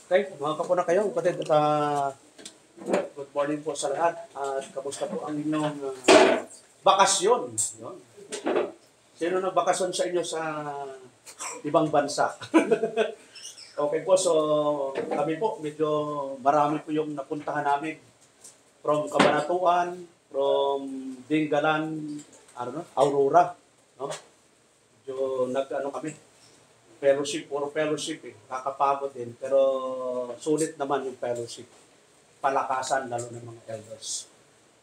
Okay, mga kapo na kayo, kapatid. Good morning po sa lahat. At kamusta po ang inyong bakasyon? Yun. Sino na bakasyon sa inyo sa ibang bansa? Okay po, so kami po, medyo marami po yung napuntahan namin. From Cabanatuan, from Dingalan, Aurora. No? Medyo kami. Fellowship, puro fellowship eh. Kakapagod din. Pero sulit naman yung fellowship. Palakasan lalo ng mga elders.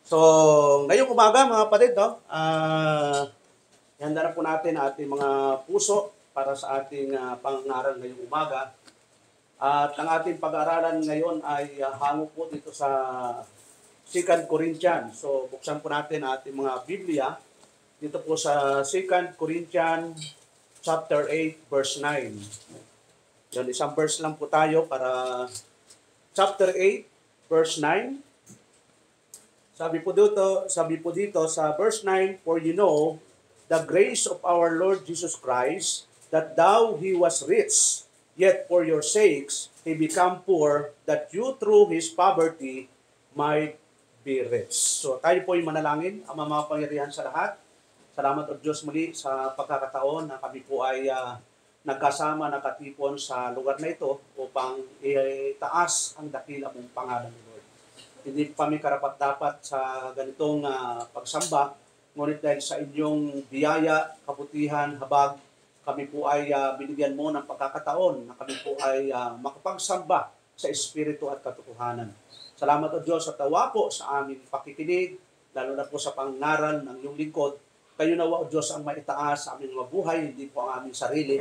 So, ngayong umaga mga kapatid, no? Handa na po natin ating mga puso para sa ating pangangaral ngayong umaga. At ang ating pag-aaralan ngayon ay hango po dito sa 2 Corinthians. So, buksan po natin ating mga Biblia. Dito po sa 2 Corinthians chapter 8, verse 9. Yan, isang verse lang po tayo para chapter 8, verse 9. Sabi po dito sa verse 9, "For you know the grace of our Lord Jesus Christ, that though he was rich, yet for your sakes he became poor, that you through his poverty might be rich." So tayo po yung manalangin, ang mamapangyarihan sa lahat. Salamat o Diyos muli sa pagkakataon na kami po ay nagkasama, nakatipon sa lugar na ito upang itaas ang dakila mong pangalan ni Lord. Hindi kami karapat-dapat sa ganitong pagsamba, ngunit dahil sa inyong biyaya, kabutihan, habag, kami po ay binigyan mo ng pagkakataon na kami po ay makapagsamba sa Espiritu at katotohanan. Salamat o Diyos at tawa po sa aming pakikinig, lalo na po sa pangaral ng iyong lingkod. Kayo nawa o Diyos ang maitaas sa aming mga buhay, hindi po ang aming sarili.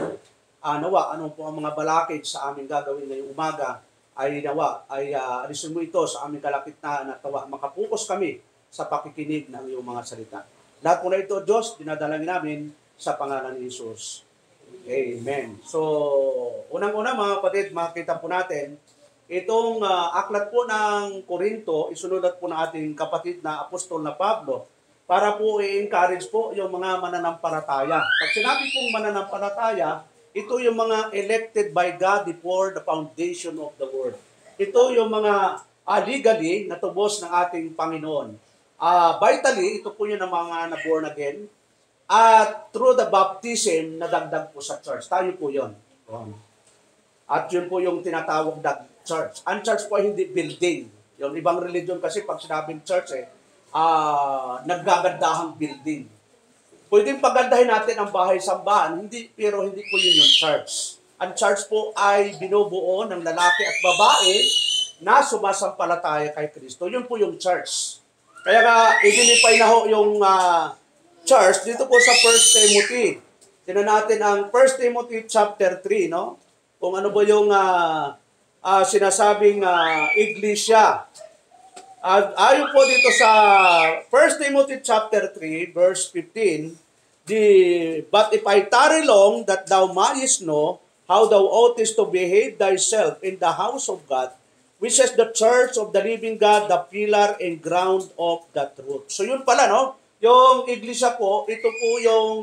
Nawa, ano po ang mga balakid sa aming gagawin ngayong umaga, ay nawa, ay alisin mo ito sa aming kalakitnaan at tawa, makapukus kami sa pakikinig ng iyong mga salita. Lahat po na ito, Diyos, dinadalangin namin sa pangalan ni Jesus. Amen. So, unang-una mga kapatid, makita po natin, itong aklat po ng Korinto, isunulat po ng ating kapatid na apostol na Pablo, para po i-encourage po yung mga mananampalataya. Pag sinabi pong mananampalataya, ito yung mga elected by God before the foundation of the world. Ito yung mga legally natubos ng ating Panginoon. Vitally, ito po yung mga na-born again. At through the baptism, nadagdag po sa church. Tayo po yun. At yun po yung tinatawag na church. Ang church po ay hindi building. Yung ibang religion kasi pag sinabing church naggagandahang building. Pwedeng pagandahin natin ang bahay-sambahan, pero hindi po yun yung church. Ang church po ay binubuo ng lalaki at babae na sumasampalataya kay Kristo. Yun po yung church. Kaya nga, idinipay na ho yung church dito po sa 1 Timothy. Tingnan natin ang 1 Timothy chapter 3, no? Kung ano ba yung sinasabing iglesia. Ayon po dito sa 1 Timothy chapter 3, verse 15, "But if I tarry long, that thou mayest know how thou oughtest to behave thyself in the house of God, which is the church of the living God, the pillar and ground of the truth." So yun pala, no? Yung iglesia po, ito po yung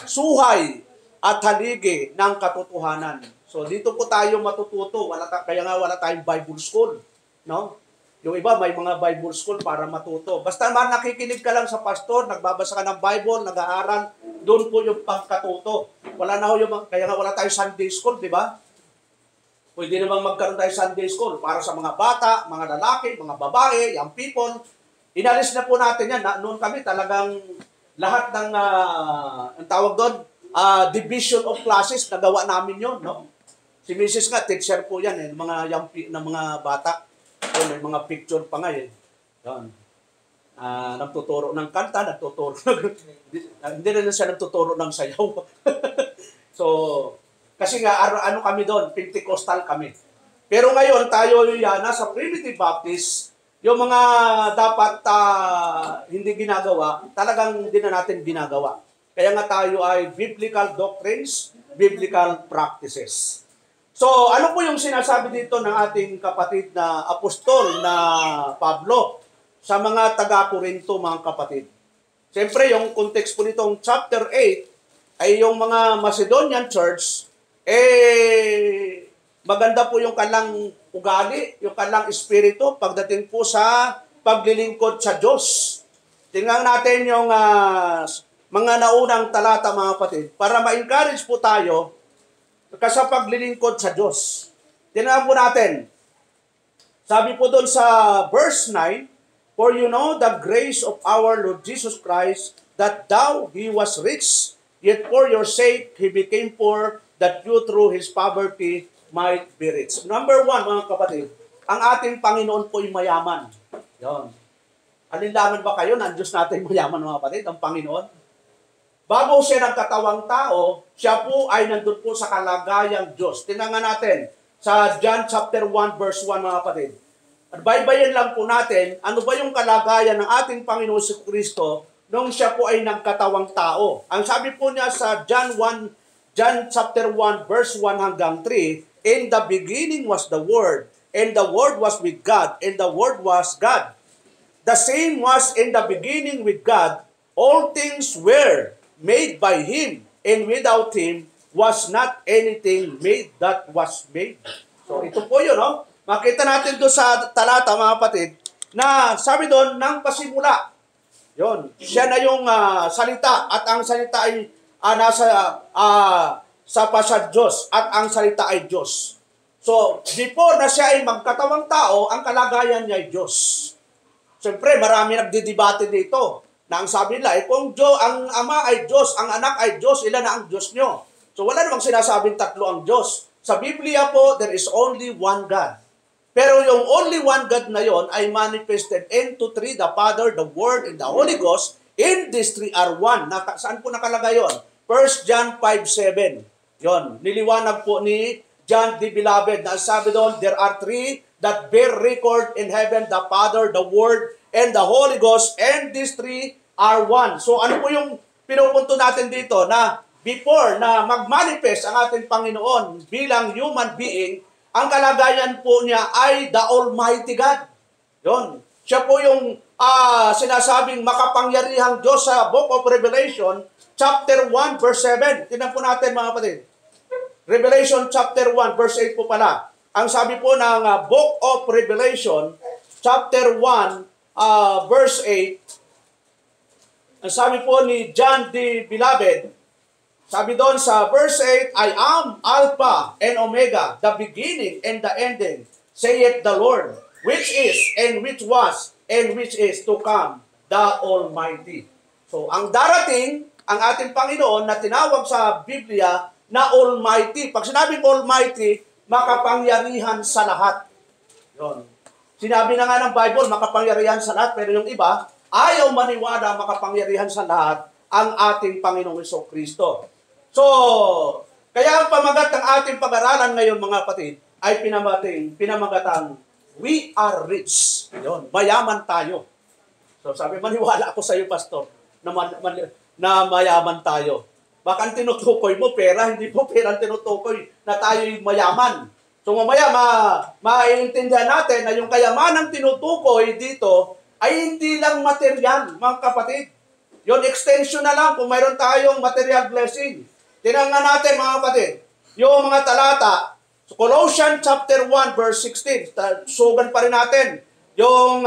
suhay at haligi ng katotohanan. So dito po tayo matututo. Kaya nga wala tayong Bible school. No? Yung iba may mga Bible school para matuto. Basta man nakikinig ka lang sa pastor, nagbabasa ka ng Bible, nag-aaral, doon po yung pagkatuto. Wala na ho kaya nga wala tayong Sunday school, di ba? Pwede namang magkaroon tayo Sunday school para sa mga bata, mga lalaki, mga babae, young people. Inalis na po natin yan. Noon kami talagang lahat ng, ang tawag doon, division of classes, nagawa namin yun, no? Si Mrs. nga, teacher po yan, mga young na mga bata. May mga picture pa nga Yan. Nagtuturo ng kanta, hindi rin siya nagtuturo ng sayaw. So, kasi nga, kami doon, Pentecostal kami. Pero ngayon, tayo nasa Primitive Baptist, yung mga dapat hindi ginagawa, talagang hindi na natin ginagawa. Kaya nga tayo ay biblical doctrines, biblical practices. So, ano po yung sinasabi dito ng ating kapatid na apostol na Pablo sa mga taga-Korinto, mga kapatid? Siyempre, yung context po nitong chapter 8 ay yung mga Macedonian church, maganda po yung kanilang ugali, yung kanilang espiritu pagdating po sa paglilingkod sa Diyos. Tingnan natin yung mga naunang talata, mga kapatid, para ma-encourage po tayo sa paglilingkod sa Diyos. Tingnan po natin. Sabi po doon sa verse 9, "For you know the grace of our Lord Jesus Christ, that though He was rich, yet for your sake He became poor, that you through His poverty might be rich." Number one, mga kapatid, ang ating Panginoon po ay mayaman. Yon. Alinlangan ba kayo na ang Diyos natin mayaman, mga kapatid, ang Panginoon? Bago siya nagkatawang tao, siya po ay nandun po sa kalagayang Diyos. Tingnan natin sa John chapter 1 verse 1, mga kapatid. At baybayin lang po natin, ano ba yung kalagayan ng ating Panginoon si Kristo nung siya po ay nagkatawang tao. Ang sabi po niya sa John chapter 1 verse 1 hanggang 3, "In the beginning was the Word, and the Word was with God, and the Word was God. The same was in the beginning with God. All things were made by Him, and without Him was not anything made that was made." So ito po yun, no? Makita natin doon sa talata, mga kapatid, na sabi doon, nang pasimula. Yun. Siya na yung salita, at ang salita ay sa Diyos, at ang salita ay Diyos. So, before na siya ay magkatawang tao, ang kalagayan niya ay Diyos. Siyempre, marami nagdidebate dito. Na ang sabi nila, kung ang Ama ay Diyos, ang Anak ay Diyos, ilan na ang Diyos nyo? So, wala namang sinasabing tatlo ang Diyos. Sa Biblia po, there is only one God. Pero yung only one God na yon ay manifested into three, the Father, the Word, and the Holy Ghost. In these three are one. Saan po nakalagay yon? 1 John 5:7. Yon, niliwanag po ni John the Beloved na sabi doon, there are three that bear record in heaven, the Father, the Word, and the Holy Ghost, and these three are one. So ano po yung pinupunto natin dito na before na mag-manifest ang ating Panginoon bilang human being, ang kalagayan po niya ay the Almighty God. Yon. Siya po yung sinasabing makapangyarihang Diyos sa Book of Revelation, chapter 1, verse 7. Tingnan po natin, mga kapatid. Revelation chapter 1, verse 8 po pala. Ang sabi po ng Book of Revelation, chapter 1, verse 8, ang sabi po ni John the Beloved, sabi doon sa verse 8, "I am Alpha and Omega, the beginning and the ending, saith the Lord, which is, and which was, and which is to come, the Almighty." So, ang darating, ang ating Panginoon na tinawag sa Biblia na Almighty. Pag sinabing Almighty, makapangyarihan sa lahat. Yun. Sinabi na nga ng Bible, makapangyarihan sa lahat, pero yung iba, ayaw maniwala makapangyarihan sa lahat ang ating Panginoong Jesucristo. So, kaya ang pamagat ng ating pag-aralan ngayon, mga kapatid, ay pinamagatang, we are rich. Yun, mayaman tayo. So, sabi, maniwala ako sa iyo, Pastor, na mayaman tayo. Baka ang tinutukoy mo, pera, hindi po pera ang tinutukoy na tayo'y mayaman. So, mamaya, maiintindihan natin na yung kayamanang tinutukoy dito ay hindi lang material, mga kapatid. Yun, extension na lang kung mayroon tayong material blessing. Tinangan natin, mga kapatid, yung mga talata, Colossians chapter 1, verse 16, sugan pa rin natin, yung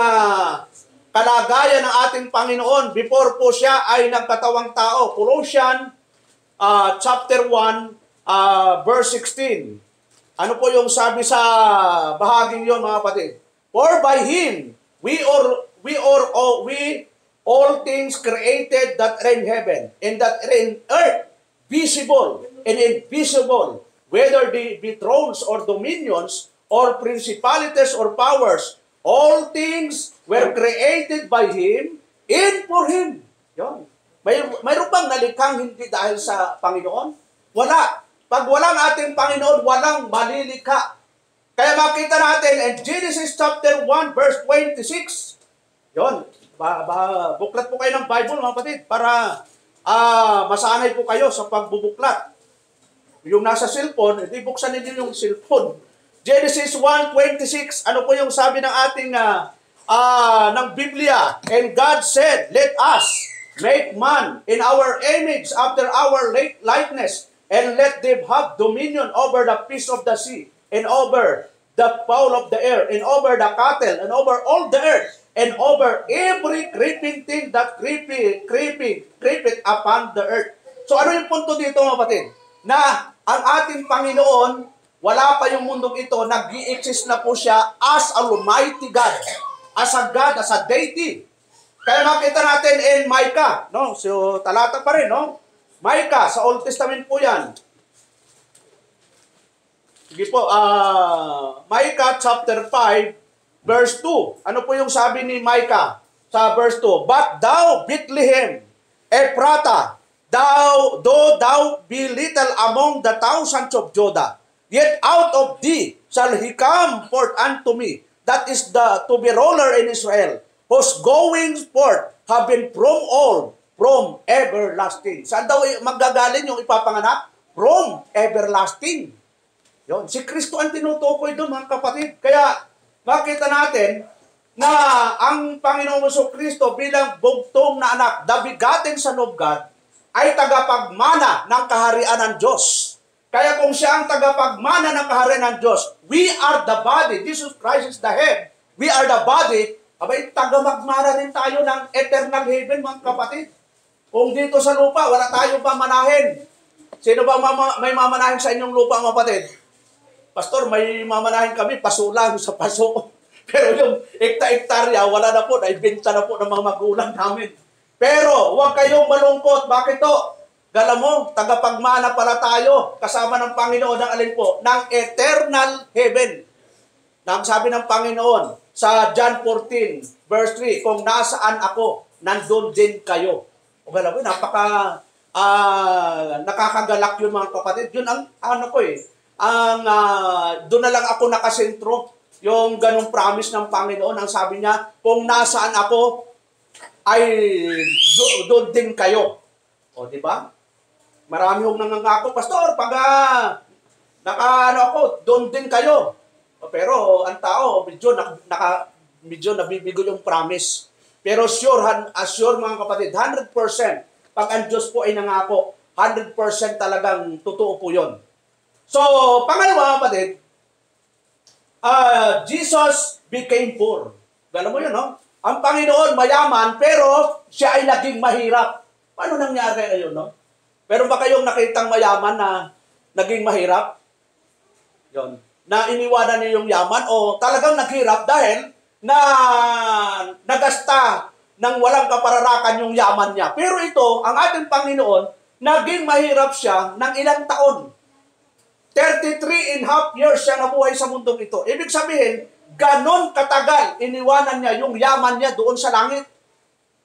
kalagayan ng ating Panginoon before po siya ay nagkatawang tao. Colossians chapter 1, verse 16. Ano po yung sabi sa bahaging yon, mga kapatid? "For by Him, we all things created that are in heaven and that are in earth, visible and invisible, whether they be thrones or dominions or principalities or powers, all things were created by Him and for Him." Yun. Mayroon bang nalikhang hindi dahil sa Panginoon? Wala. Pag walang ating Panginoon, walang malilikha. Kaya makita natin in Genesis chapter 1, verse 26. Yun. Buklat po kayo ng Bible, mga kapatid, para masanay po kayo sa pagbubuklat. Yung nasa cellphone, hindi buksan ninyo yung cellphone. Genesis 1:26, ano po yung sabi ng ating ng Biblia? "And God said, let us make man in our image after our likeness, and let them have dominion over the fish of the sea, and over the fowl of the air, and over the cattle, and over all the earth, and over every creeping thing that creepeth upon the earth. So ano yung punto dito, mga kapatid? Na ang ating Panginoon, wala pa yung mundong ito, nag-i-exist na po siya as Almighty God, as a God, as a deity. Kaya makita natin in Micah, no? So talata pa rin, no? Micah, sa Old Testament po yan. Sige po, Micah chapter 5, verse 2. Ano po yung sabi ni Micah sa verse 2? But thou, Bethlehem, Ephrata, though thou be little among the thousands of Judah, yet out of thee shall he come forth unto me, that is to be ruler in Israel, whose goings forth have been from old, from everlasting. Saan daw magagaling yung ipapanganak? From everlasting. Yon, si Kristo ang tinutukoy doon, mga kapatid. Kaya makita natin na ang Panginoong Kristo bilang bugtong na anak, the begotten Son of God, ay tagapagmana ng kaharian ng Diyos. Kaya kung siya ang tagapagmana ng kaharian ng Diyos, we are the body. Jesus Christ is the head. We are the body. Abay, tagamagmana rin tayo ng eternal heaven, mga kapatid. Kung dito sa lupa, wala tayong pamanahin. Sino ba may mamanahin sa inyong lupa, mga kapatid? Pastor, may mamanahin kami, paso lang sa paso. Pero yung ekta-ektarya, wala na po, naibenta na po ng mga magulang namin. Pero, huwag kayong malungkot. Bakit to? Gala mo, tagapagmana pala tayo, kasama ng Panginoon ng alin po? Ng eternal heaven. Nang sabi ng Panginoon, sa John 14, verse 3, kung nasaan ako, nandun din kayo. O gala mo, nakakagalak yun, mga kapatid. Yun ang, doon na lang ako nakasentro, yung ganong promise ng Panginoon. Ang sabi niya, kung nasaan ako, ay doon din kayo. O, di ba? Marami hong nangangako, Pastor, pag ako, doon din kayo. O, pero ang tao, medyo nabibigo yung promise. Pero assure mga kapatid, 100%, pag ang Diyos po ay nangako, 100% talagang totoo po yun. So, pangalawa, kapatid, Jesus became poor. Alam mo yun, no? Ang Panginoon mayaman, pero siya ay naging mahirap. Paano nangyari ngayon, no? Meron ba kayong nakitang mayaman na naging mahirap? Yon. Na iniwanan niya yung yaman o talagang naghirap dahil na nagasta ng walang kapararakan yung yaman niya. Pero ito, ang ating Panginoon, naging mahirap siya ng ilang taon. 33 and a half years siya nabuhay sa mundong ito. Ibig sabihin, ganon katagal iniwanan niya yung yaman niya doon sa langit.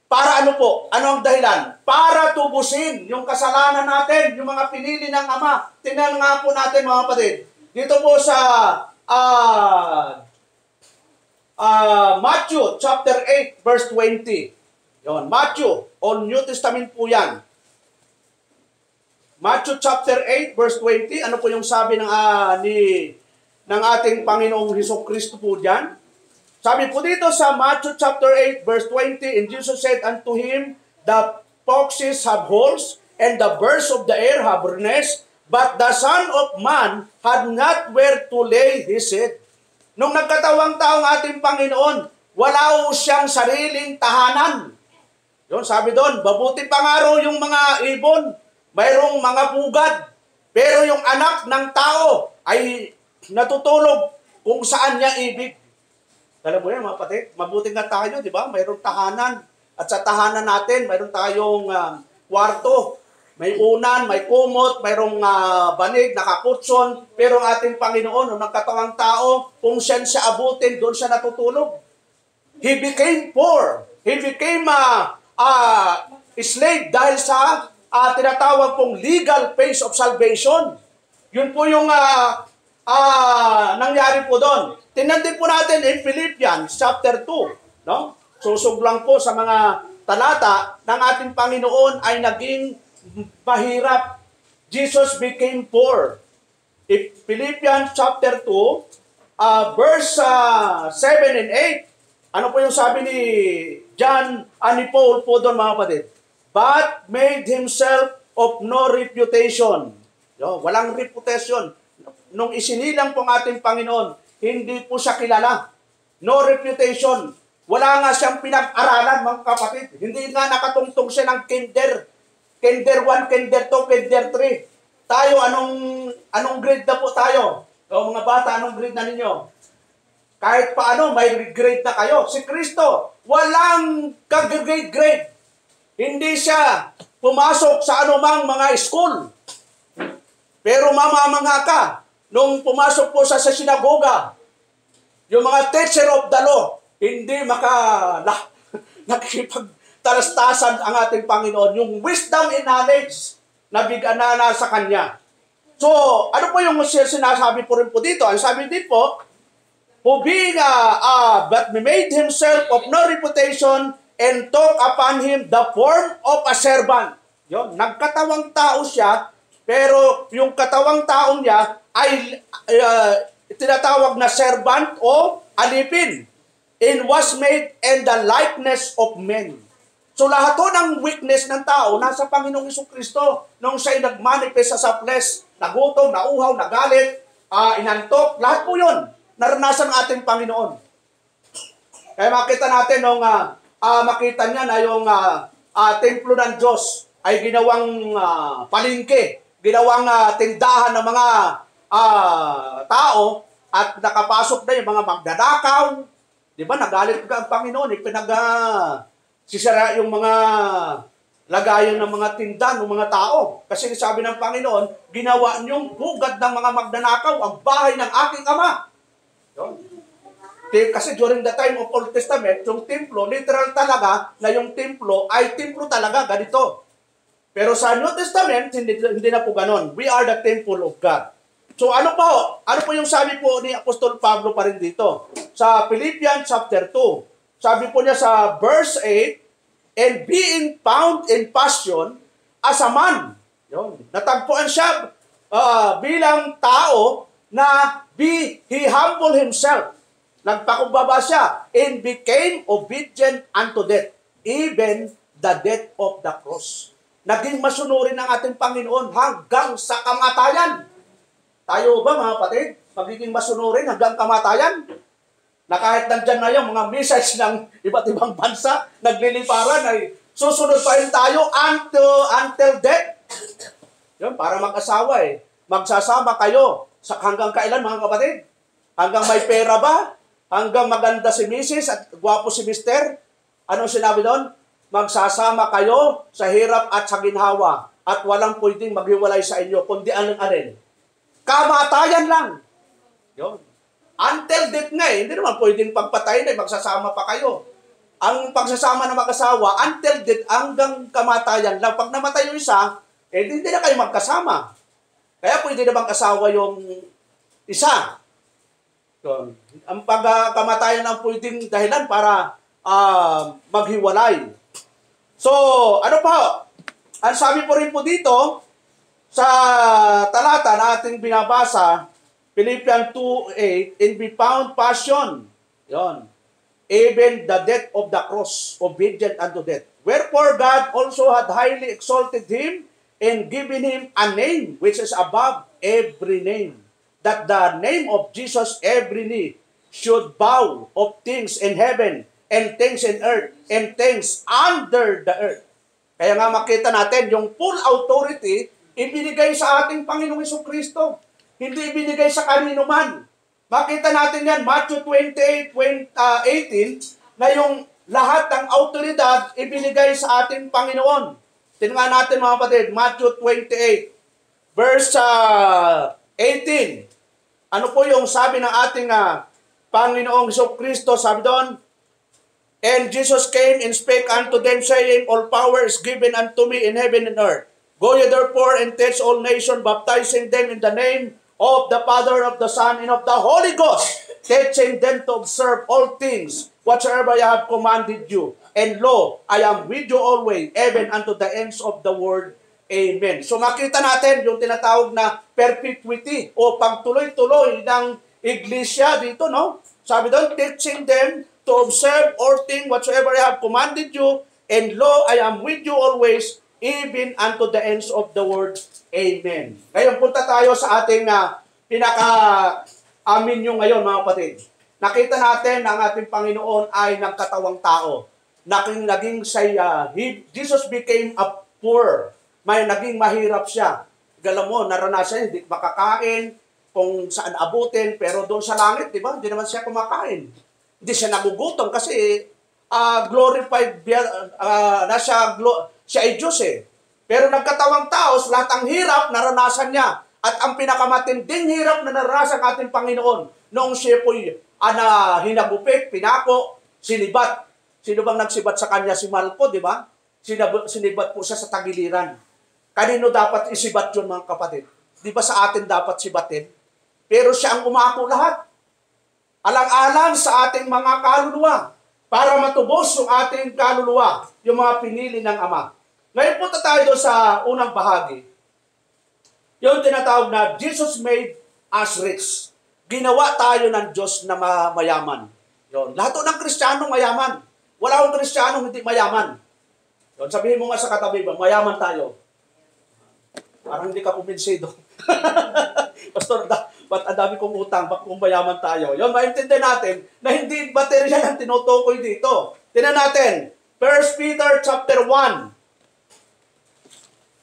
Para ano po? Ano ang dahilan? Para tubusin yung kasalanan natin, yung mga pinili ng Ama. Tingnan nga po natin, mga kapatid. Dito po sa Matthew chapter 8 verse 20. Yon, Matthew, on New Testament po yan. Matthew chapter 8 verse 20, ano po yung sabi ng ating Panginoong Hesukristo po diyan? Sabi po dito sa Matthew chapter 8 verse 20, and Jesus said unto him, the foxes have holes, and the birds of the air have nests, but the Son of Man had not where to lay his head. Nung nagkatawang taong ating Panginoon, wala ho siyang sariling tahanan. Yun, sabi doon, mabuti pa nga raw yung mga ibon, mayroong mga pugad, pero yung anak ng tao ay natutulog kung saan niya ibig. Alam mo yan, mga kapatid, mabuti nga tayo, di ba? Mayroong tahanan. At sa tahanan natin, mayroong tayong kwarto. May unan, may kumot, mayroong banig, nakakutson. Pero ang ating Panginoon, nung nagkatawang tao, kung siya abutin, doon siya natutulog. He became poor. He became slave dahil sa tinatawag pong legal phase of salvation. Yun po yung nangyari po doon. Tingnan din po natin in Philippians chapter 2. No? Susuglang po sa mga talata ng ating Panginoon ay naging mahirap. Jesus became poor. If Philippians chapter 2, verse 7 and 8, ano po yung sabi ni John, ni Paul po doon, mga kapatid? but made himself of no reputation. Walang reputation. Nung isinilang po ang ating Panginoon, hindi po siya kilala. No reputation. Wala nga siyang pinag-aralan, mga kapatid. Hindi nga nakatungtong siya ng kinder. Kinder 1, kinder 2, kinder 3. Tayo, anong grade na po tayo? O mga bata, anong grade na ninyo? Kahit paano, may grade na kayo. Si Kristo, walang ka-grade. Hindi siya pumasok sa anumang mga school. Pero mamamangha ka, nung pumasok po sa sinagoga, yung mga teacher of the law, hindi nakikipagtalastasan ang ating Panginoon. Yung wisdom and knowledge na bigyan na nasa Kanya. So, ano po yung sinasabi po rin po dito? Ang sabi din po, who being, but made himself of no reputation and took upon him the form of a servant. Yun, nagkatawang tao siya, pero yung katawang taong niya ay tinatawag na servant o alipin. And was made in the likeness of men. So lahat to ng weakness ng tao nasa Panginoong Jesucristo nung siya'y nagmanifest sa flesh, nagutom, nauhaw, nagalit, inantok, lahat po yun naranasan ng ating Panginoon. Kaya makita natin nung makita niya na yung templo ng Diyos ay ginawang palengke, ginawang tindahan ng mga tao at nakapasok na yung mga magdadakaw. Di ba, nagalit ka ang Panginoon, sisara yung mga lagayan ng mga tindahan ng mga tao. Kasi sabi ng Panginoon, ginawa niyong bugad ng mga magnanakaw ang bahay ng aking Ama. Yun. Kasi during the time of Old Testament, yung templo, literal talaga na yung templo ay templo talaga, ganito. Pero sa New Testament, hindi na po ganon. We are the temple of God. So ano po yung sabi po ni Apostol Pablo pa rin dito? Sa Philippians chapter 2, sabi po niya sa verse 8, and being found in passion as a man. Yun. Natagpuan siya bilang tao na he humbled himself. Nagpakumbaba siya and became obedient unto death, even the death of the cross. Naging masunurin ng ating Panginoon hanggang sa kamatayan. Tayo ba mga kapatid, magiging masunurin hanggang kamatayan? Na kahit nandyan na yung mga message ng iba't ibang bansa, nagliliparan ay susunod pa rin tayo until death. Yun, para mag-asawa magsasama kayo hanggang kailan mga kapatid? Hanggang may pera ba? Hanggang maganda si Mrs. at gwapo si Mr.? Anong sinabi doon? Magsasama kayo sa hirap at sa ginhawa at walang pwedeng maghiwalay sa inyo kundi alin-alin. Kamatayan lang. Yun. Until death nga hindi naman pwedeng pagpatayin magsasama pa kayo. Ang pagsasama ng mag-asawa, until death, hanggang kamatayan lang. Pag namatay yung isa, hindi na kayo magkasama. Kaya pwede na mag-asawa yung isa. Yun. Ang pagkamatayan ang pwedeng dahilan para maghiwalay. So, ano pa? Ang sabi po rin po dito, sa talata na ating binabasa, Philippians 2:8, and be found passion. Yon. Even the death of the cross, obedient unto death. Wherefore God also had highly exalted him and given him a name which is above every name, that the name of Jesus every knee should bow of things in heaven and things in earth and things under the earth. Kaya nga makita natin yung full authority ibinigay sa ating Panginoong Jesucristo. Hindi ibinigay sa kanino man. Makita natin yan, Matthew 28:18, na yung lahat ng autoridad ibinigay sa ating Panginoon. Tingnan natin mga kapatid, Matthew 28, verse 18. Ano po yung sabi ng ating Panginoong Jesucristo? Sabi doon, and Jesus came and spake unto them, saying, all power is given unto me in heaven and earth. Go ye therefore and teach all nations, baptizing them in the name of the Father, of the Son, and of the Holy Ghost, teaching them to observe all things whatsoever I have commanded you. And lo, I am with you always, even unto the ends of the world. Amen. So makita natin yung tinatawag na perpetuity o pagtuloy-tuloy ng iglesia dito, no? Sabi doon, teaching them to observe all things whatsoever I have commanded you, And lo, I am with you always, even unto the ends of the world. Amen. Ngayon, punta tayo sa ating pinaka-amin nyo ngayon, mga kapatid. Nakita natin na ang ating Panginoon ay nagkatawang tao. Naging Jesus became a poor. Naging mahirap siya. Alam mo, naranasan, hindi makakain, kung saan abutin, pero doon sa langit, di ba? Hindi naman siya kumakain. Hindi siya nagugutom kasi glorified, siya ay Diyos eh. Pero nagkatawang tao, lahat ang hirap, naranasan niya. At ang pinakamatinding hirap na naranasan ng ating Panginoon, noong siya po'y hinagupit, pinako, sinibat. Sino bang nagsibat sa kanya? Si Malco, di ba? Sinibat po siya sa tagiliran. Kanino dapat isibat yun, mga kapatid? Di ba sa atin dapat sibatin? Pero siya ang umako lahat. Alang-alang sa ating mga kaluluwa para matubos yung ating kaluluwa, yung mga pinili ng Ama. Ngayon punta tayo doon sa unang bahagi. Yung tinatawag na Jesus made us rich. Ginawa tayo ng Diyos na mayaman. Yun. Lahat ng Kristiyano mayaman. Wala akong Kristiyano hindi mayaman. Yun. Sabihin mo nga sa katabi mo, mayaman tayo. Parang hindi ka kumbinsido. Pastor, ba't ang dami kong utang? Ba't kung mayaman tayo? Yun, maintindihan natin na hindi material ang tinutukoy dito. Tingnan natin, 1 Peter chapter 1.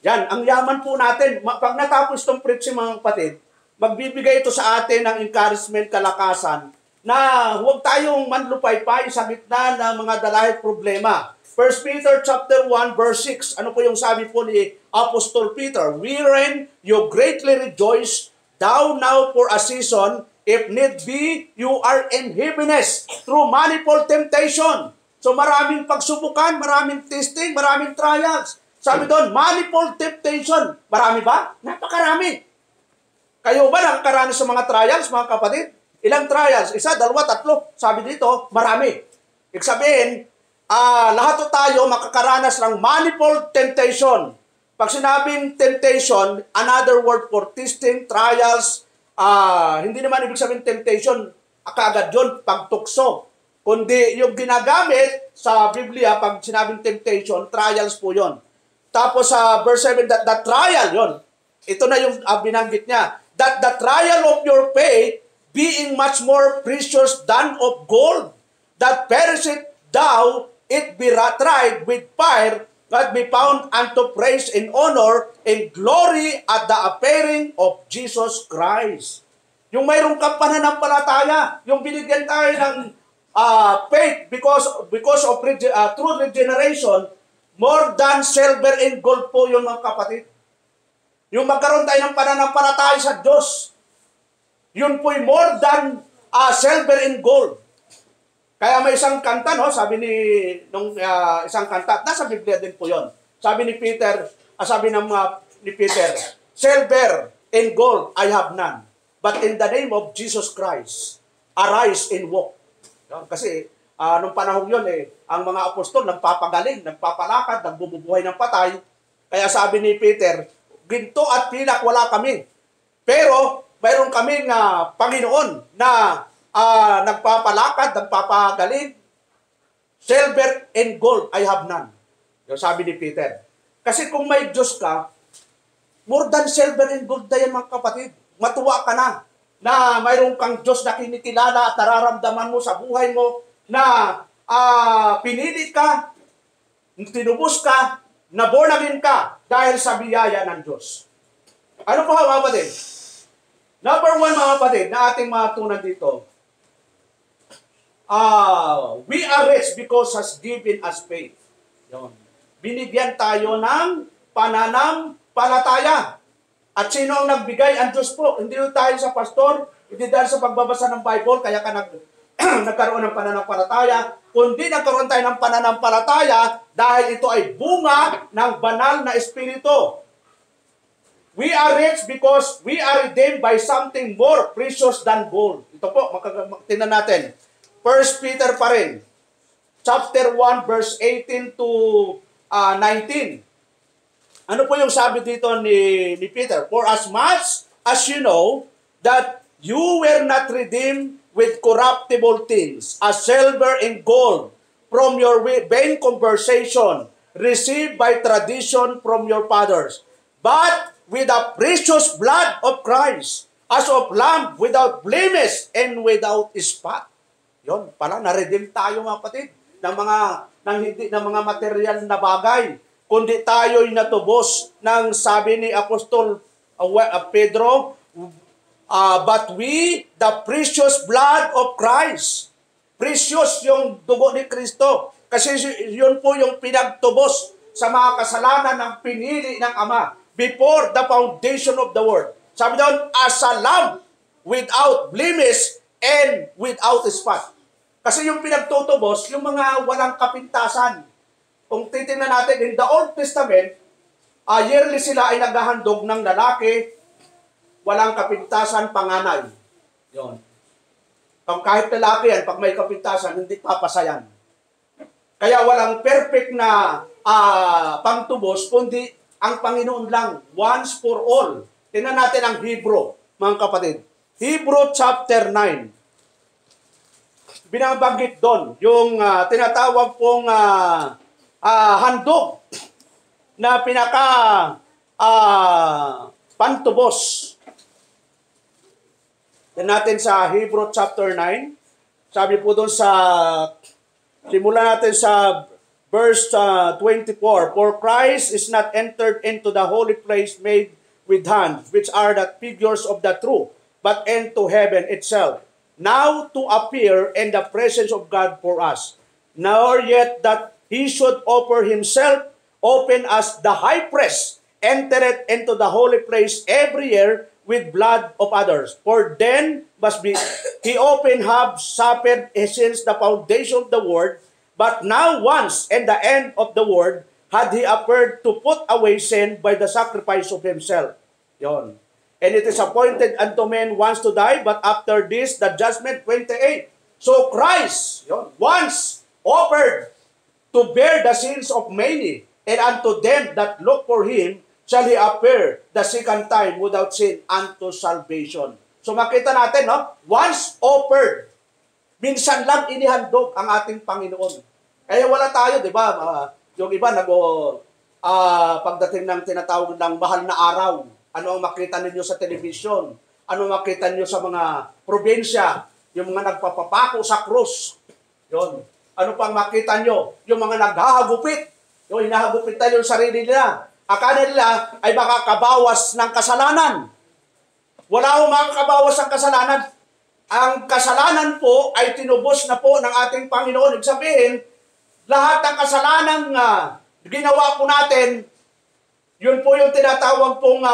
Yan, ang yaman po natin. Pag natapos itong preaching, mga kapatid, magbibigay ito sa atin ng encouragement, kalakasan, na huwag tayong manlupaypay sa gitna ng mga dalahit problema. 1 Peter chapter 1 verse 6. Ano po yung sabi po ni Apostle Peter? Wherein you greatly rejoice, thou now for a season, if need be, you are in heaviness through manifold temptation. So maraming pagsubukan, maraming testing, maraming trials. Sabi doon, manifold temptation. Marami ba? Napakarami. Kayo ba nakakaranas sa mga trials, mga kapatid? Ilang trials? Isa, dalawa, tatlo. Sabi dito, marami. Ibig sabihin, lahat tayo makakaranas ng manifold temptation. Pag sinabing temptation, another word for testing, trials, hindi naman ibig sabihin temptation, kaagad yun, pagtukso. Kundi yung ginagamit sa Biblia, pag sinabing temptation, trials po yun. Tapos sa verse 7, that the trial, yun. Ito na yung binanggit niya. That the trial of your faith, being much more precious than of gold, that perisheth thou, it be tried with fire, that be found unto praise and honor and glory at the appearing of Jesus Christ. Yung mayroong kang pananampalataya, yung binigyan tayo ng faith because of true regeneration, more than silver and gold po yun, mga kapatid. Yung magkaroon tayo ng pananampalataya sa Diyos, yun po'y more than silver and gold. Kaya may isang kanta, no? Sabi ni isang kanta, nasa Biblia din po 'yon. Sabi ni Peter, ni Peter, silver and gold I have none, but in the name of Jesus Christ, arise and walk. Kasi nung panahon 'yon ang mga apostol nagpapagaling, nagpapalakad, nagbubuhay ng patay. Kaya sabi ni Peter, ginto at pilak wala kami. Pero mayroon kaming Panginoon na nagpapalakad, nagpapagaling. Silver and gold, I have none. Yung sabi ni Peter. Kasi kung may Diyos ka, more than silver and gold na yan, mga kapatid. Matuwa ka na mayroon kang Diyos na kinikilala at nararamdaman mo sa buhay mo na pinili ka, tinubos ka, na born again ka dahil sa biyaya ng Diyos. Ano po, mga kapatid? Number 1, mga kapatid, na ating matunan dito, we are rich because has given us faith. Yun. Binigyan tayo ng pananampalataya. At sino ang nagbigay? Ang Diyos po. Hindi tayo sa pastor, hindi dahil sa pagbabasa ng Bible, kaya ka nagkaroon ng pananampalataya, kundi nagkaroon tayo ng pananampalataya dahil ito ay bunga ng banal na espiritu. We are rich because we are redeemed by something more precious than gold. Ito po, tingnan natin. 1 Peter pa rin, chapter 1, verse 18 to 19. Ano po yung sabi dito ni Peter? For as much as you know that you were not redeemed with corruptible things, as silver and gold, from your vain conversation, received by tradition from your fathers, but with the precious blood of Christ, as of lamb without blemish and without spot. Yon, pala na-redeem tayo mga kapatid ng mga hindi ng mga material na bagay, kundi tayo'y natubos ng sabi ni Apostol Pedro, but we the precious blood of Christ. Precious yung dugo ni Kristo. Kasi yun po yung pinagtubos sa mga kasalanan ng pinili ng Ama before the foundation of the world. Sabi doon, as a lamb without blemish and without spot. Kasi yung pinagtutubos, yung mga walang kapintasan. Kung titingnan natin, in the Old Testament, yearly sila ay naghahandog ng lalaki, walang kapintasan, panganay. Yun. Kahit lalaki yan, pag may kapintasan, hindi papasayan. Kaya walang perfect na pangtubos, kundi ang Panginoon lang, once for all. Tingnan natin ang Hebrew, mga kapatid. Hebrew chapter 9. Binabanggit doon, yung tinatawag pong handog na pinaka pantubos. Tingnan natin sa Hebrew chapter 9. Sabi po doon sa, simulan natin sa verse 24. For Christ is not entered into the holy place made with hands, which are the figures of the true, but into heaven itself, now to appear in the presence of God for us. Nor yet that he should offer himself open as the high priest entereth into the holy place every year with blood of others. For then must be he often have suffered since the foundation of the world, but now once and the end of the world had he appeared to put away sin by the sacrifice of himself. Yon. And it is appointed unto men once to die, but after this the judgment. 28. So Christ, yon, once offered to bear the sins of many, and unto them that look for him shall he appear the second time without sin unto salvation. So makita natin, no? Once offered, minsan lang inihandog ang ating Panginoon. Kaya wala tayo, di ba? Yung iba, pagdating ng tinatawag ng mahal na araw, ano ang makita ninyo sa television? Ano ang makita ninyo sa mga probinsya? Yung mga nagpapapako sa krus. Yun. Ano pang makita nyo? Yung mga naghahagupit. Yung hinahagupit tayo yung sarili nila. Akala nila ay makakabawas ng kasalanan. Wala akong makakabawas ng kasalanan. Ang kasalanan po ay tinubos na po ng ating Panginoon. Ibig sabihin, lahat ng kasalanan ginawa po natin, yun po yung tinatawag pong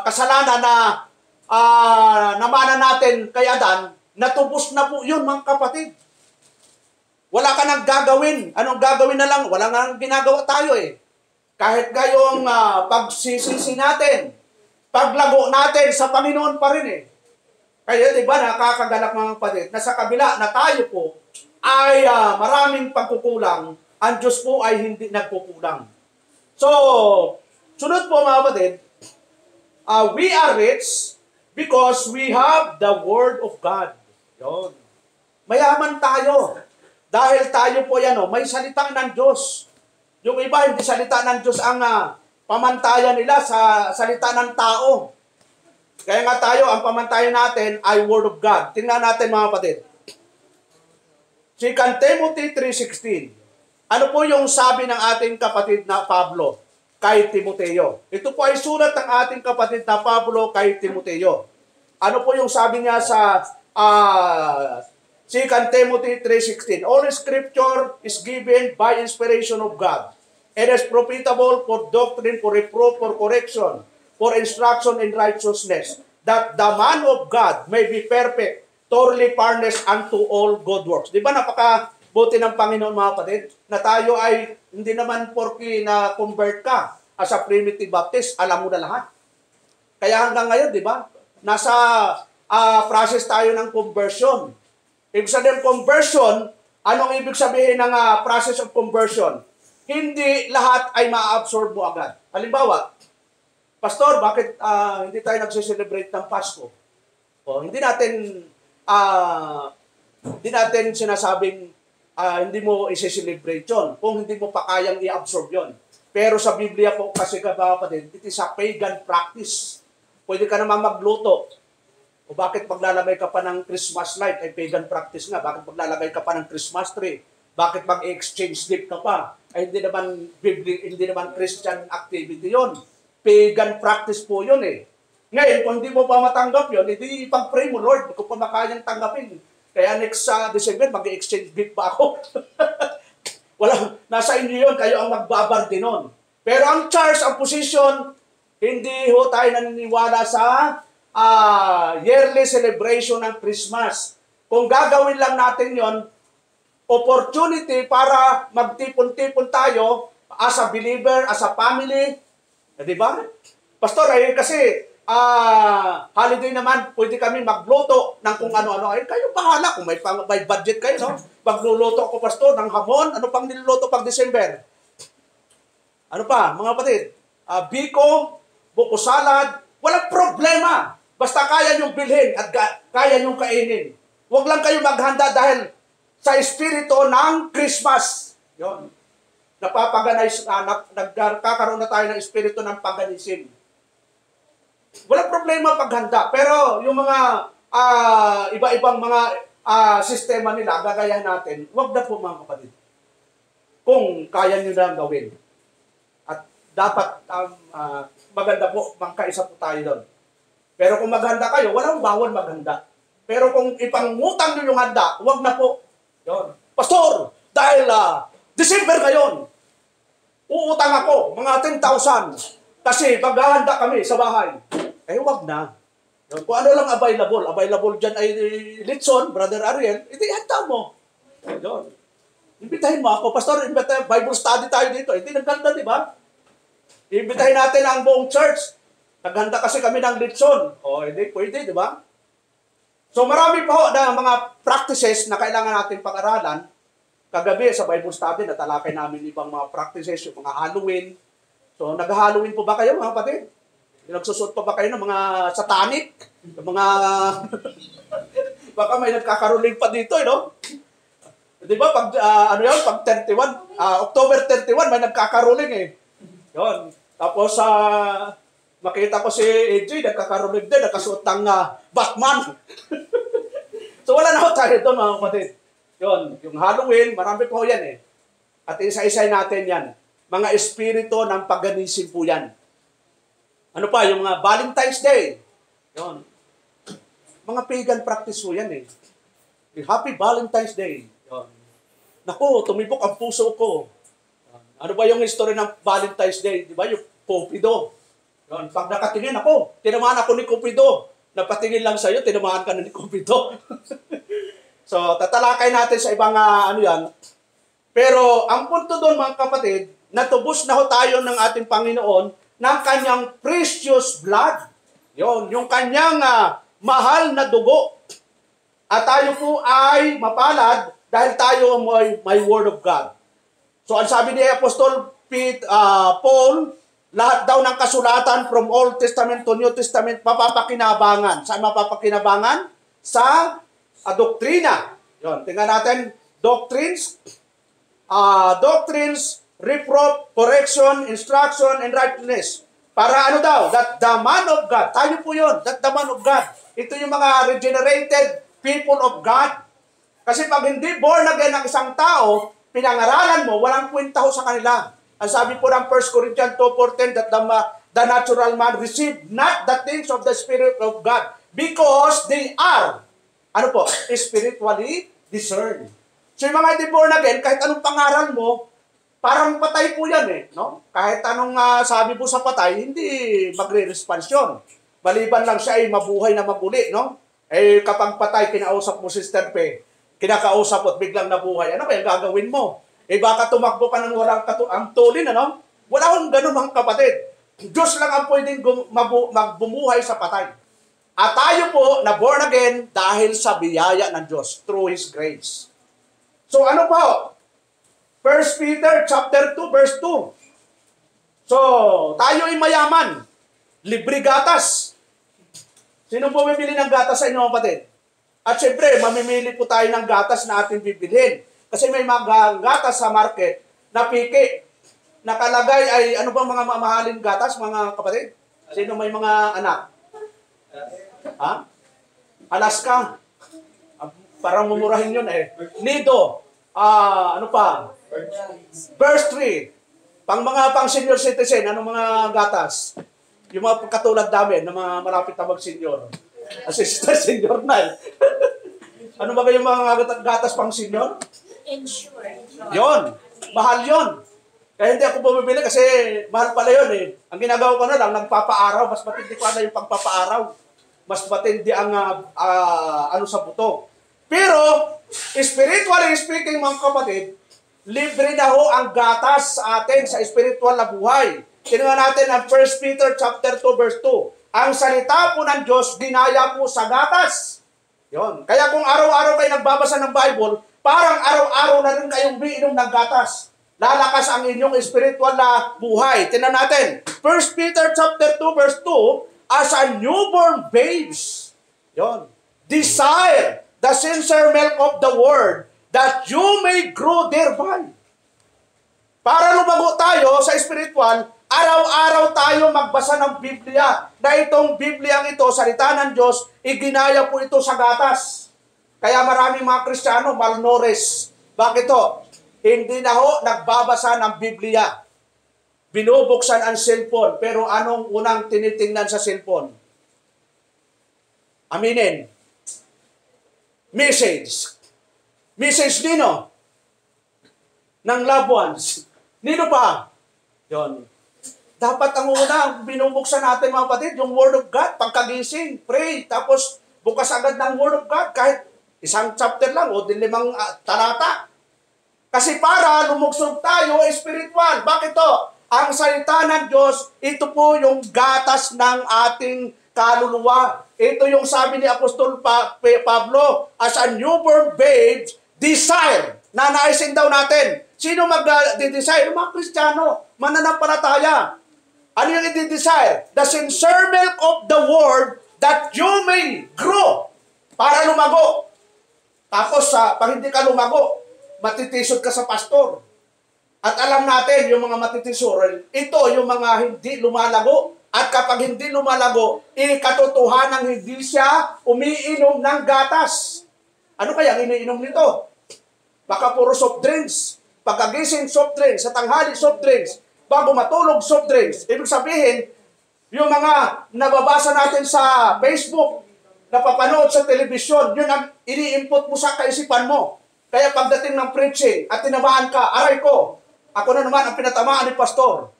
kasalanan na namana natin kay Adan, natubos na po yun, mga kapatid. Wala ka nang gagawin. Anong gagawin na lang? Wala nga ginagawa tayo eh. Kahit gayong pagsisisi natin, paglago natin sa Panginoon pa rin eh. Kaya di ba nakakagalak mga kapatid, na sa kabila na tayo po ay maraming pagkukulang, ang Diyos po ay hindi nagkukulang. So, sunod po mga kapatid, we are rich because we have the Word of God. Yun. Mayaman tayo. Dahil tayo po may salita ng Diyos. Yung iba, hindi salita ng Diyos ang pamantayan nila sa salita ng tao. Kaya nga tayo, ang pamantayan natin ay Word of God. Tingnan natin mga kapatid. 2 Timothy 3:16. Ano po yung sabi ng ating kapatid na Pablo kay Timoteo? Ito po ay sulat ng ating kapatid na Pablo kay Timoteo. Ano po yung sabi niya sa 2 Timothy 3:16, all scripture is given by inspiration of God. It is profitable for doctrine, for reproof, for correction, for instruction in righteousness, that the man of God may be perfect, thoroughly furnished unto all good works. Di ba napakabuti ng Panginoon mga kapatid, na tayo ay hindi naman porky na convert ka as a primitive Baptist, alam mo na lahat. Kaya hanggang ngayon, di ba, nasa process tayo ng conversion. Ibig sabihin conversion, anong ibig sabihin ng process of conversion? Hindi lahat ay ma-absorb mo agad. Halimbawa, Pastor, bakit hindi tayo nagse-celebrate ng Pasko? O, hindi natin sinasabing hindi mo isi-celebrate yun. Kung hindi mo pa kayang i-absorb yun. Pero sa Biblia po kasi kapatid, it is a pagan practice. Pwede ka naman magluto. O bakit paglalagay ka pa ng Christmas light ay pagan practice nga? Bakit paglalagay ka pa ng Christmas tree? Bakit mag-exchange gift ka pa? Ay hindi naman Christian activity yon. Pagan practice po yun eh. Ngayon, kung hindi mo pa matanggap yun, hindi ipag-pray mo, Lord, kung pa makayang tanggapin. Kaya next December, mag-exchange gift pa ako. Nasa inyo yun, kayo ang magbabarde nun. Pero ang charge, ang position, hindi ho tayo naniniwala sa yearly celebration ng Christmas. Kung gagawin lang natin yon, opportunity para magtipon-tipon tayo as a believer, as a family. Di ba? Pastor, kasi holiday naman, pwede kami magluto ng kung ano-ano. Ay, kayo bahala kung may budget kayo, no? Magluluto ako, Pastor, ng hamon. Ano pang niluluto pag December? Ano pa, mga kapatid? Biko, buko salad, walang problema. Basta kaya niyong bilhin at kaya niyong kainin. Huwag lang kayo maghanda dahil sa espiritu ng Christmas. Yun. Nagkakaroon na tayo ng espiritu ng paganism. Walang problema paghanda. Pero yung mga iba-ibang mga sistema nila, gagayahin natin, huwag na po mga kapatid. Kung kaya nyo na gawin. At dapat maganda po, magkaisa po tayo doon. Pero kung maghanda kayo, walang bawal maghanda. Pero kung ipangutang nyo yung handa, huwag na po. Yun. Pastor, dahil December ngayon, uutang ako, mga 10,000. Kasi paghahanda kami sa bahay. Eh, huwag na. Yun. Kung ano lang available dyan ay Litson, Brother Ariel, hindi handa mo. Yun. Imbitahin mo ako, Pastor, Bible study tayo dito. Hindi naganda, di ba? Imbitahin natin ang buong church. Naghanda kasi kami ng Litson. O, hindi, pwede, di ba? So marami po na mga practices na kailangan natin pag-aralan. Kagabi sa Bible study, natalakay namin ibang mga practices, yung mga Halloween. So nag-Halloween po ba kayo mga kapatid? Nagsusuot pa ba kayo ng mga satanic? Yung mga... Baka may nagkakaroling pa dito, no? Di ba? Pag, pag 31, October 31, may nagkakaroling eh. Yun. Tapos, makita ko si AJ, nagkakaroling din, nakasuot ng Batman. So wala na ho tayo doon mga kapatid. Yun, yung Halloween, marami po yan eh. At isa-isay natin yan. Mga espiritu ng paganism po yan. Ano pa, yung mga Valentine's Day. Yun. Mga pagan practice po yan eh. Happy Valentine's Day. Yun. Naku, tumibok ang puso ko. Ano ba yung history ng Valentine's Day? Di ba yung Cupido? Yun. Pag nakatingin ako, tinamaan ako ni Cupido. Napatingin lang sa'yo, tinamaan ka na ni Cupido. So, tatalakay natin sa ibang ano yan. Pero, ang punto doon mga kapatid, natubos na ho tayo ng ating Panginoon ng kanyang precious blood. Yon, yung kanyang mahal na dugo. At tayo po ay mapalad dahil tayo may Word of God. So, ang sabi ni Apostol Paul, lahat daw ng kasulatan from Old Testament to New Testament mapapakinabangan. Saan mapapakinabangan? Sa doktrina. Yon, tingnan natin, doctrines, reproof, correction, instruction, and rightness. Para ano daw? That the man of God. Tayo po yun. That the man of God. Ito yung mga regenerated people of God. Kasi pag hindi born again ang isang tao, pinangaralan mo, walang kwenta ho sa kanila. Ang sabi po ng 1 Corinthians 2:14 that the natural man received not the things of the Spirit of God because they are, ano po, spiritually discerned. So yung mga hindi born again, kahit anong pangaral mo, parang patay po yan eh. No? Kahit anong sabi po sa patay, hindi magre-response yun. Maliban lang siya ay mabuhay na maguli. No? Eh kapag patay, kinausap mo Sister Pe, kinakausap at biglang nabuhay, ano kaya gagawin mo? Eh baka tumakbo ka ng walang ang tulin, ano? Wala akong ganun mga kapatid. Diyos lang ang pwedeng magbumuhay sa patay. At tayo po na born again dahil sa biyaya ng Diyos through His grace. So ano po? 1 Peter chapter 2 verse 2. So, tayo ay mayaman. Libre gatas. Sino po bibili ng gatas sa inyo kapatid? At syempre, mamimili po tayo ng gatas na ating bibilhin. Kasi may mga gatas sa market na piki. Nakalagay ay, ano bang mga mamahaling gatas, mga kapatid? Sino may mga anak? Ha? Alaska. Parang mumurahin yun eh. Nido. Ano pa? Verse 3. Pang senior citizen, anong mga gatas? Yung mga katulad namin, na mga malapit na mag-senior. Assistant senior na eh. Ano ba yung mga gatas pang senior? Ensure. Yon. Mahal yon. Kaya hindi ako bumibili kasi mahal pala yun eh. Ang ginagawa ko na lang, nagpapaaraw. Mas matindi pa na yung pagpapaaraw. Mas matindi ang ano sa buto. Pero, spiritually speaking mga kapatid, libre na ho ang gatas sa atin sa spiritual na buhay. Tingnan natin ang 1 Peter chapter 2 verse 2. Ang salita po ng Diyos, dinaya po sa gatas. Yon. Kaya kung araw-araw kayo nagbabasa ng Bible, parang araw-araw na rin kayong biinom ng gatas. Lalakas ang inyong spiritual na buhay. Tingnan natin. 1 Peter chapter 2 verse 2, as a newborn babes, yon, desire the sincere milk of the word, that you may grow thereby. Para lumago tayo sa spiritual, araw-araw tayo magbasa ng Biblia. Na itong Biblia ito, salita ng Diyos, iginaya po ito sa gatas. Kaya maraming mga Kristiyano malnourished. Bakit to? Hindi na ho nagbabasa ng Biblia. Binubuksan ang cellphone. Pero anong unang tinitingnan sa cellphone? Aminin. Message. Message nino? Ng loved ones. Nino pa? Yon. Dapat ang una, binubuksan natin mga kapatid, yung Word of God, pagkagising, pray, tapos bukas agad ng Word of God, kahit isang chapter lang o 5 talata. Kasi para lumugsog tayo, spiritual. Bakit to? Ang salita ng Diyos, ito po yung gatas ng ating kaluluwa. Ito yung sabi ni Apostol Pablo, as a newborn babe, desire. Nanaisin daw natin. Sino mag-desire? Mga Kristiyano, mananampalataya. Ano yung i-desire? The sincere milk of the word, that you may grow. Para lumago. Tapos, pag hindi ka lumago, matitisod ka sa pastor. At alam natin, yung mga matitisod, ito yung mga hindi lumalago. At kapag hindi lumalago, katotohanan hindi siya umiinom ng gatas. Ano kaya iniinom nito? Baka puro soft drinks. Pagkagising soft drinks, sa tanghali soft drinks, bago matulog soft drinks. Ibig sabihin, yung mga nababasa natin sa Facebook, napapanood sa telebisyon, yun ang ini-input mo sa kaisipan mo. Kaya pagdating ng preaching at tinamaan ka, aray ko, ako na naman ang pinatamaan ni pastor.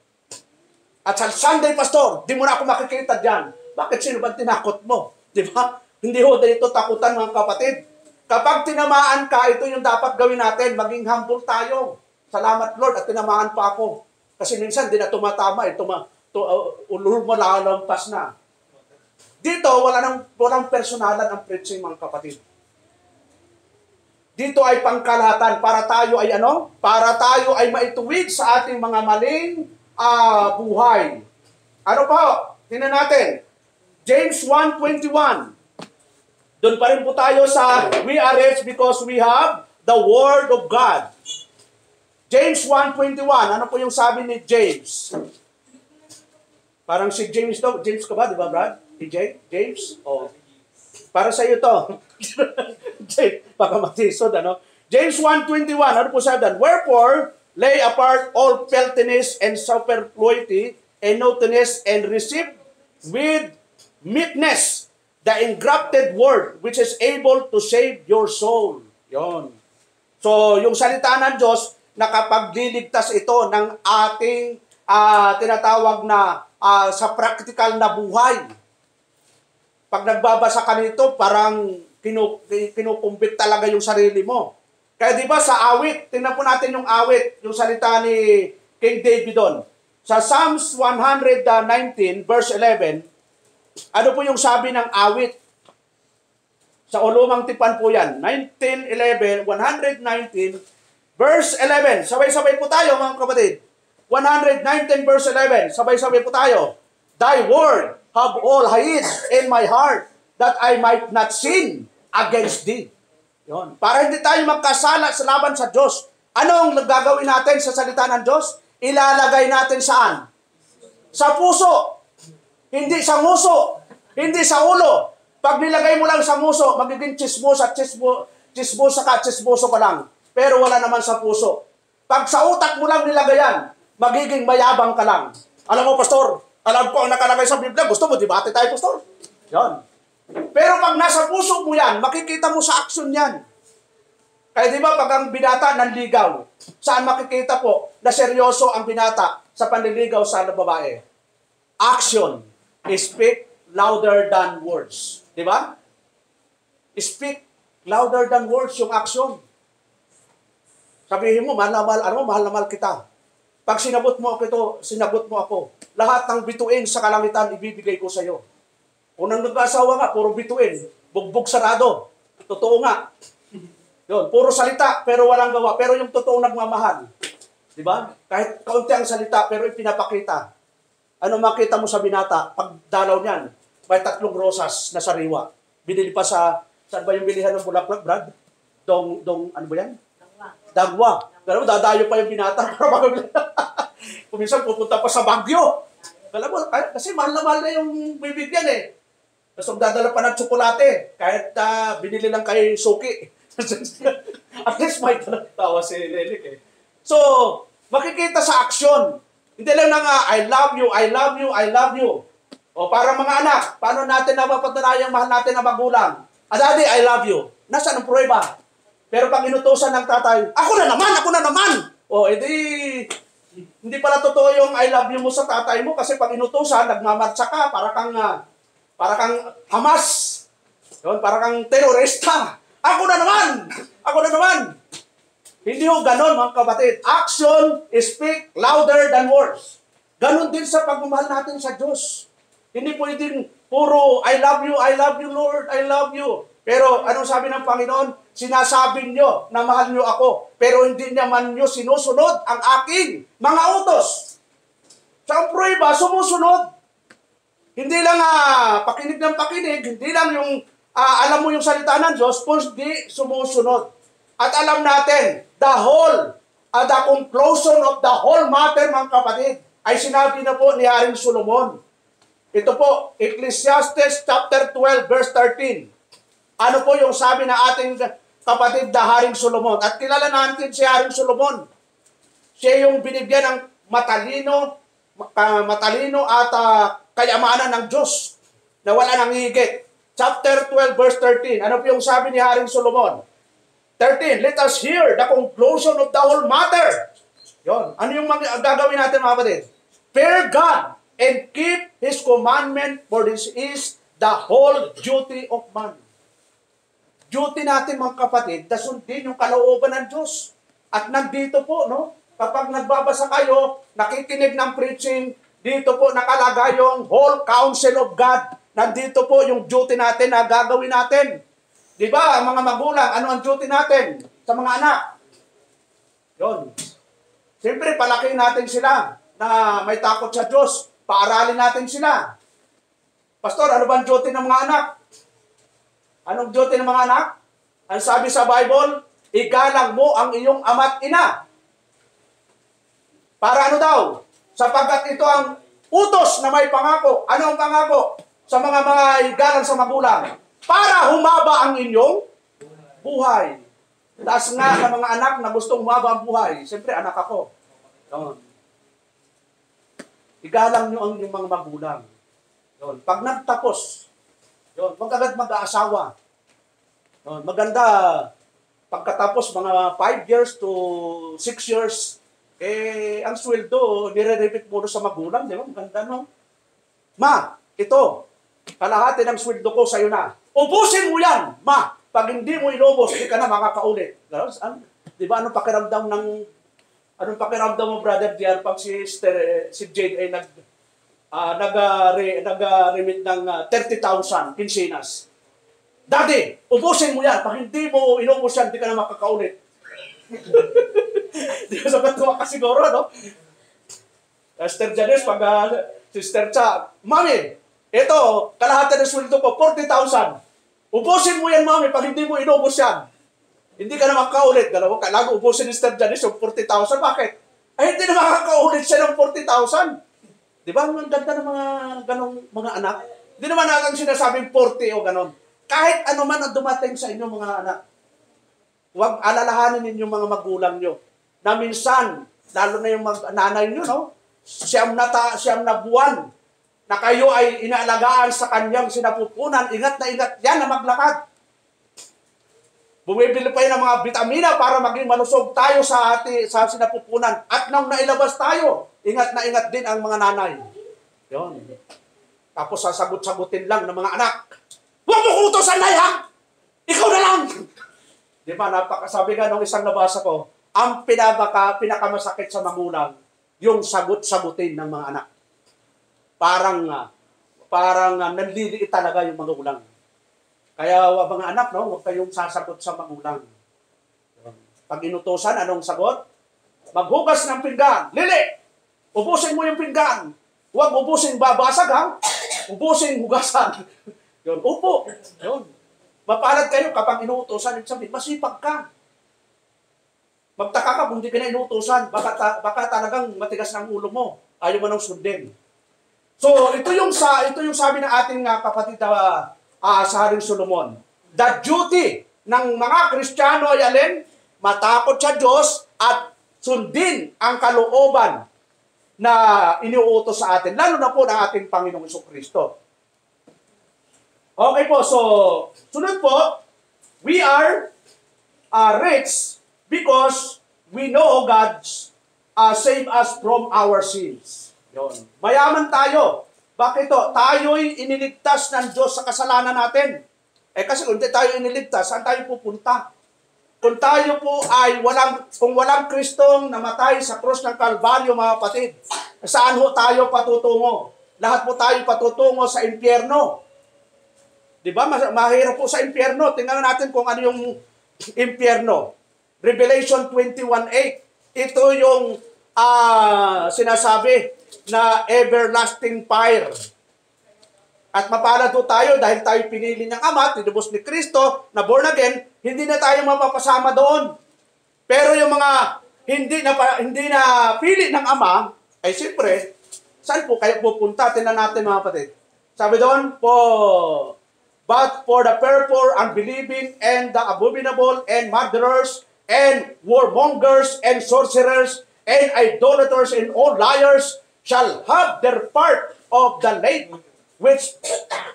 At sa Sunday, pastor, di mo na ako makikita dyan. Bakit sino ba tinakot mo? Di ba? Hindi ho dito takutan mga kapatid. Kapag tinamaan ka, ito yung dapat gawin natin. Maging humble tayo. Salamat Lord at tinamaan pa ako. Kasi minsan di na tumatama. Ulur mo lalampas na. Dito, walang personalan ang preaching mga kapatid. Dito ay pangkalahatan para tayo ay ano? Para tayo ay maituwid sa ating mga maling buhay. Ano po? Tingnan natin. James 1:21. Doon pa rin po tayo sa we are rich because we have the Word of God. James 1:21. Ano po yung sabi ni James? Parang si James to. James ka ba? Di ba, Brad? James? Oh. Para sa iyo to. James, baka matisod, ano? James 1:21. Ano po sabi doon? Wherefore, lay apart all filthiness and superfluity and naughtiness and receive with meekness the engrafted word which is able to save your soul. Yon. So, yung salita ng Diyos, nakapagliligtas ito ng ating tinatawag na sa practical na buhay. Pag nagbabasa ka nito, parang kinukumbit talaga yung sarili mo. Kaya di ba sa awit, tingnan po natin yung awit, yung salita ni King David doon. Sa Psalms 119 verse 11, ano po yung sabi ng awit? Sa ulumang tipan po yan. 119 verse 11. Sabay-sabay po tayo mga kapatid. 119 verse 11. Sabay-sabay po tayo. Thy word have all hid in my heart, that I might not sin against thee. Yun. Para hindi tayo magkasala sa laban sa Diyos. Anong gagawin natin sa salita ng Diyos? Ilalagay natin saan? Sa puso. Hindi sa nguso. Hindi sa ulo. Pag nilagay mo lang sa muso, magiging chismosa ka lang. Pero wala naman sa puso. Pag sa utak mo lang nilagayan, magiging mayabang ka lang. Alam mo, Pastor, alam ko ang nakalagay sa Biblia, gusto mo, debate tayo, Pastor? Yan. Pero pag nasa puso mo yan, makikita mo sa aksyon yan. Kaya di ba pag ang binata nanligaw, saan makikita po na seryoso ang binata sa panliligaw sa babae? Action. Speak louder than words. Di ba? Speak louder than words yung action. Sabihin mo, mahal na mahal kita. Pag sinagot mo ako ito, sinagot mo ako. Lahat ng bituin sa kalangitan, ibibigay ko sa iyo. Unang nag-asawa nga, puro bituin. Bugbog sarado. Totoo nga. Yun, puro salita, pero walang gawa. Pero yung totoong nagmamahal. Di ba? Kahit kaunti ang salita, pero ipinapakita. Ano makita mo sa binata? Pag dalaw niyan, may 3 rosas na sariwa. Binili pa sa, saan ba yung bilihan ng bulaklak, Brad? Ano ba yan? Dagwa. Alam mo, dadayo pa yung binata. Kuminsan pupunta pa sa Baguio. Alam mo, kasi mahal na yung bibigyan eh. Tapos dadala pa ng tsokolate. Kahit binili lang kay Suki. At least may tawa si Lelik eh. So, makikita sa aksyon. Hindi lang na nga, I love you, I love you, I love you. O para mga anak, paano natin napapatunayang mahal natin na magulang? Daddy, I love you. Nasaan ang prueba? Pero pag inutosan ng tatay, ako na naman! O, edi, hindi pala totoo yung I love you mo sa tatay mo kasi pag inutosan, nagmamarcha ka, para kang Hamas. Yun, para kang terorista. Ako na naman! Hindi ho ganon, mga kapatid. Action, speak louder than words. Ganon din sa pagmamahal natin sa Diyos. Hindi pwedeng puro, I love you, Lord, I love you. Pero anong sabi ng Panginoon? Sinasabi nyo na mahal nyo ako, pero hindi naman nyo sinusunod ang aking mga utos. Sa ang prueba, sumusunod. Hindi lang pakinig ng pakinig, hindi lang yung alam mo yung salita ng Diyos, kundi sumusunod. At alam natin, the conclusion of the whole matter, mga kapatid, ay sinabi na po ni Haring Solomon. Ito po, Ecclesiastes chapter 12, verse 13. Ano po yung sabi na ating kapatid na Haring Solomon? At kilala natin si Haring Solomon. Siya yung binigyan ng matalino at kayamanan ng Diyos na wala nang higit. Chapter 12, verse 13. Ano po yung sabi ni Haring Solomon? 13. Let us hear the conclusion of the whole matter. Yon. Ano yung gagawin natin, mga kapatid? Fear God and keep His commandment, for this is the whole duty of man. Duty natin, mga kapatid, na sundin yung kalooban ng Diyos. At nandito po, no? Kapag nagbabasa kayo, nakikinig ng preaching, dito po nakalagay yung whole counsel of God. Nandito po yung duty natin na gagawin natin. Di ba, ang mga magulang, ano ang duty natin sa mga anak? Yun. Siyempre, palakihin natin sila na may takot sa Diyos. Paaralin natin sila. Pastor, ano ba ang duty ng mga anak? Anong duty ng mga anak? Ang sabi sa Bible, igalang mo ang iyong ama't ina. Para ano daw? Sapagkat ito ang utos na may pangako. Ano ang pangako? Sa mga igalang sa magulang. Para humaba ang inyong buhay. Taas nga sa mga anak na gustong humaba ang buhay. Siyempre, anak ako. Yun. Igalang nyo ang inyong mga magulang. Yun. Pag nagtapos, yun, wag agad mag-aasawa. Yun. Maganda, pagkatapos mga 5 years to 6 years, ang sweldo, nire-repeat mo sa magulang, di ba? Maganda, no? Ma, ito, kalahati ng sweldo ko sa'yo na. Ubusin mo yan, ma. Pag hindi mo inubos, hindi ka na makakaulit. Di ba, anong pakiramdam mo, Brother Dian, pag si Jade ay nag-remit ng 30,000 kinsinas. Daddy, ubusin mo yan. Pag hindi mo inubos yan, hindi ka na makakaulit. Di ba sabat ko ka siguro, no? Sister Janice, pag Sister Cha, Mami, ito, kalahati ng sweldo ko, 40,000. Ubusin mo yan, Mami, pag hindi mo inubos yan. Hindi ka na makaulit. Kailangan ubusin ni Sir Janice yung 40,000. Bakit? Ay, hindi na makakaulit siya ng 40,000. Di ba? Ang ganda ng mga ganong mga anak. Hindi naman natin sinasabing 40 o ganon. Kahit ano man ang dumating sa inyo mga anak, huwag alalahanin ninyo mga magulang nyo na minsan, lalo na yung nanay nyo, no? Siyam na buwan na kayo ay inaalagaan sa kanyang sinapupunan. Ingat na ingat yan na maglakad. Bumibili pa yun ng mga vitamina para maging malusog tayo sa sinapupunan. At nang nailabas tayo, ingat na ingat din ang mga nanay. Yun. Tapos sasagot-sagutin lang ng mga anak. Huwag mo kutosan na yan! Ikaw na lang! Di ba, napakasabi nga nung isang nabasa ko, ang pinakamasakit sa magulang, yung sagot-sagutin ng mga anak. Parang nanliliit talaga yung magulang. Kaya mga anak, no, huwag kayong sasagot sa magulang. Pag inutosan, anong sagot? Maghugas ng pinggan. Lili! Ubusin mo yung pinggan. Huwag ubusin babasag, ha? Ubusin hugasan. Yun, upo. Yun. Mapalad kayo kapag inuutosan. Sabihin, masipag ka. Magtaka ka kung hindi ka na inuutosan. Baka talagang matigas ng ulo mo. Ayaw mo nang sundin. So, ito yung sabi ng ating kapatid sa Haring Solomon. The duty ng mga Kristiyano ay alin? Matakot sa Diyos at sundin ang kalooban na iniuutos sa atin, lalo na po ng ating Panginoong Jesucristo. Okay po, so, sunod po, we are rich because we know God save us from our sins. Yun. Mayaman tayo. Bakit to? Tayo'y iniligtas ng Diyos sa kasalanan natin. Kasi kung hindi tayo iniligtas, saan tayo pupunta? Kung tayo po ay kung walang Kristong namatay sa krus ng Kalbaryo, mga kapatid, saan ho tayo patutungo? Lahat po tayo patutungo sa impyerno. Di ba? Mahirap po sa impyerno. Tingnan natin kung ano yung impyerno. Revelation 21:8. Ito yung sinasabi na everlasting fire. At mapalad po tayo dahil tayo pinili ng Ama, tinubos ni Kristo, na born again, hindi na tayo mapapasama doon. Pero yung mga hindi na pili ng Ama, ay siyempre, saan po kayo pupunta? Tingnan natin mga kapatid. Sabi doon po, but for the perfor, unbelieving, and the abominable, and murderers, and warmongers, and sorcerers, and idolaters, and all liars, shall have their part of the lake, which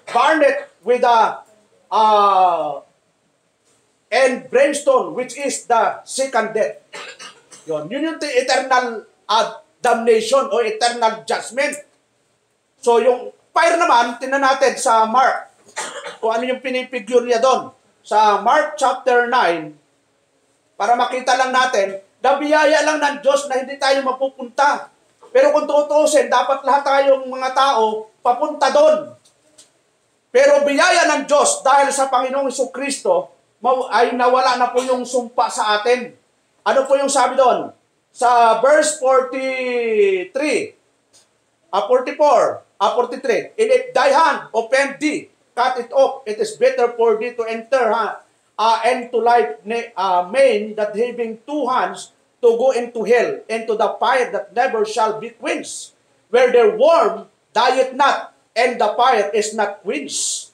burneth with and brimstone, which is the second death. Yun yung eternal damnation o eternal judgment. So yung fire naman, tingnan natin sa Mark, kung ano yung pinipigure niya doon. Sa Mark chapter 9, para makita lang natin, nabiyaya lang ng Diyos na hindi tayo mapupunta. Pero kung tutusin, dapat lahat tayong mga tao papunta doon. Pero biyaya ng Diyos dahil sa Panginoong Jesucristo ay nawala na po yung sumpa sa atin. Ano po yung sabi doon? Sa verse 43, 43, and if thy hand offend thee, cut it off. It is better for thee to enter into life main that having two hands to go into hell, into the fire that never shall be quenched, where their worm dieth not, and the fire is not quenched.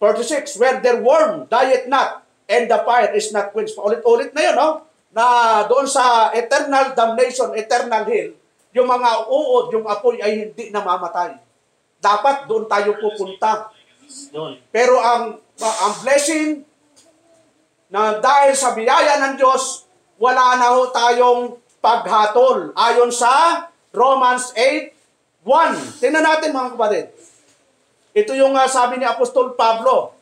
46, where their worm dieth not, and the fire is not quenched. Paulit-ulit na yun, no? Na doon sa eternal damnation, eternal hell, yung mga uod, yung apoy ay hindi namamatay. Dapat doon tayo pupunta. Pero ang blessing na dahil sa biyaya ng Diyos, wala na ho tayong paghatol. Ayon sa Romans 8:1. Tingnan natin mga kapatid. Ito yung sabi ni Apostol Pablo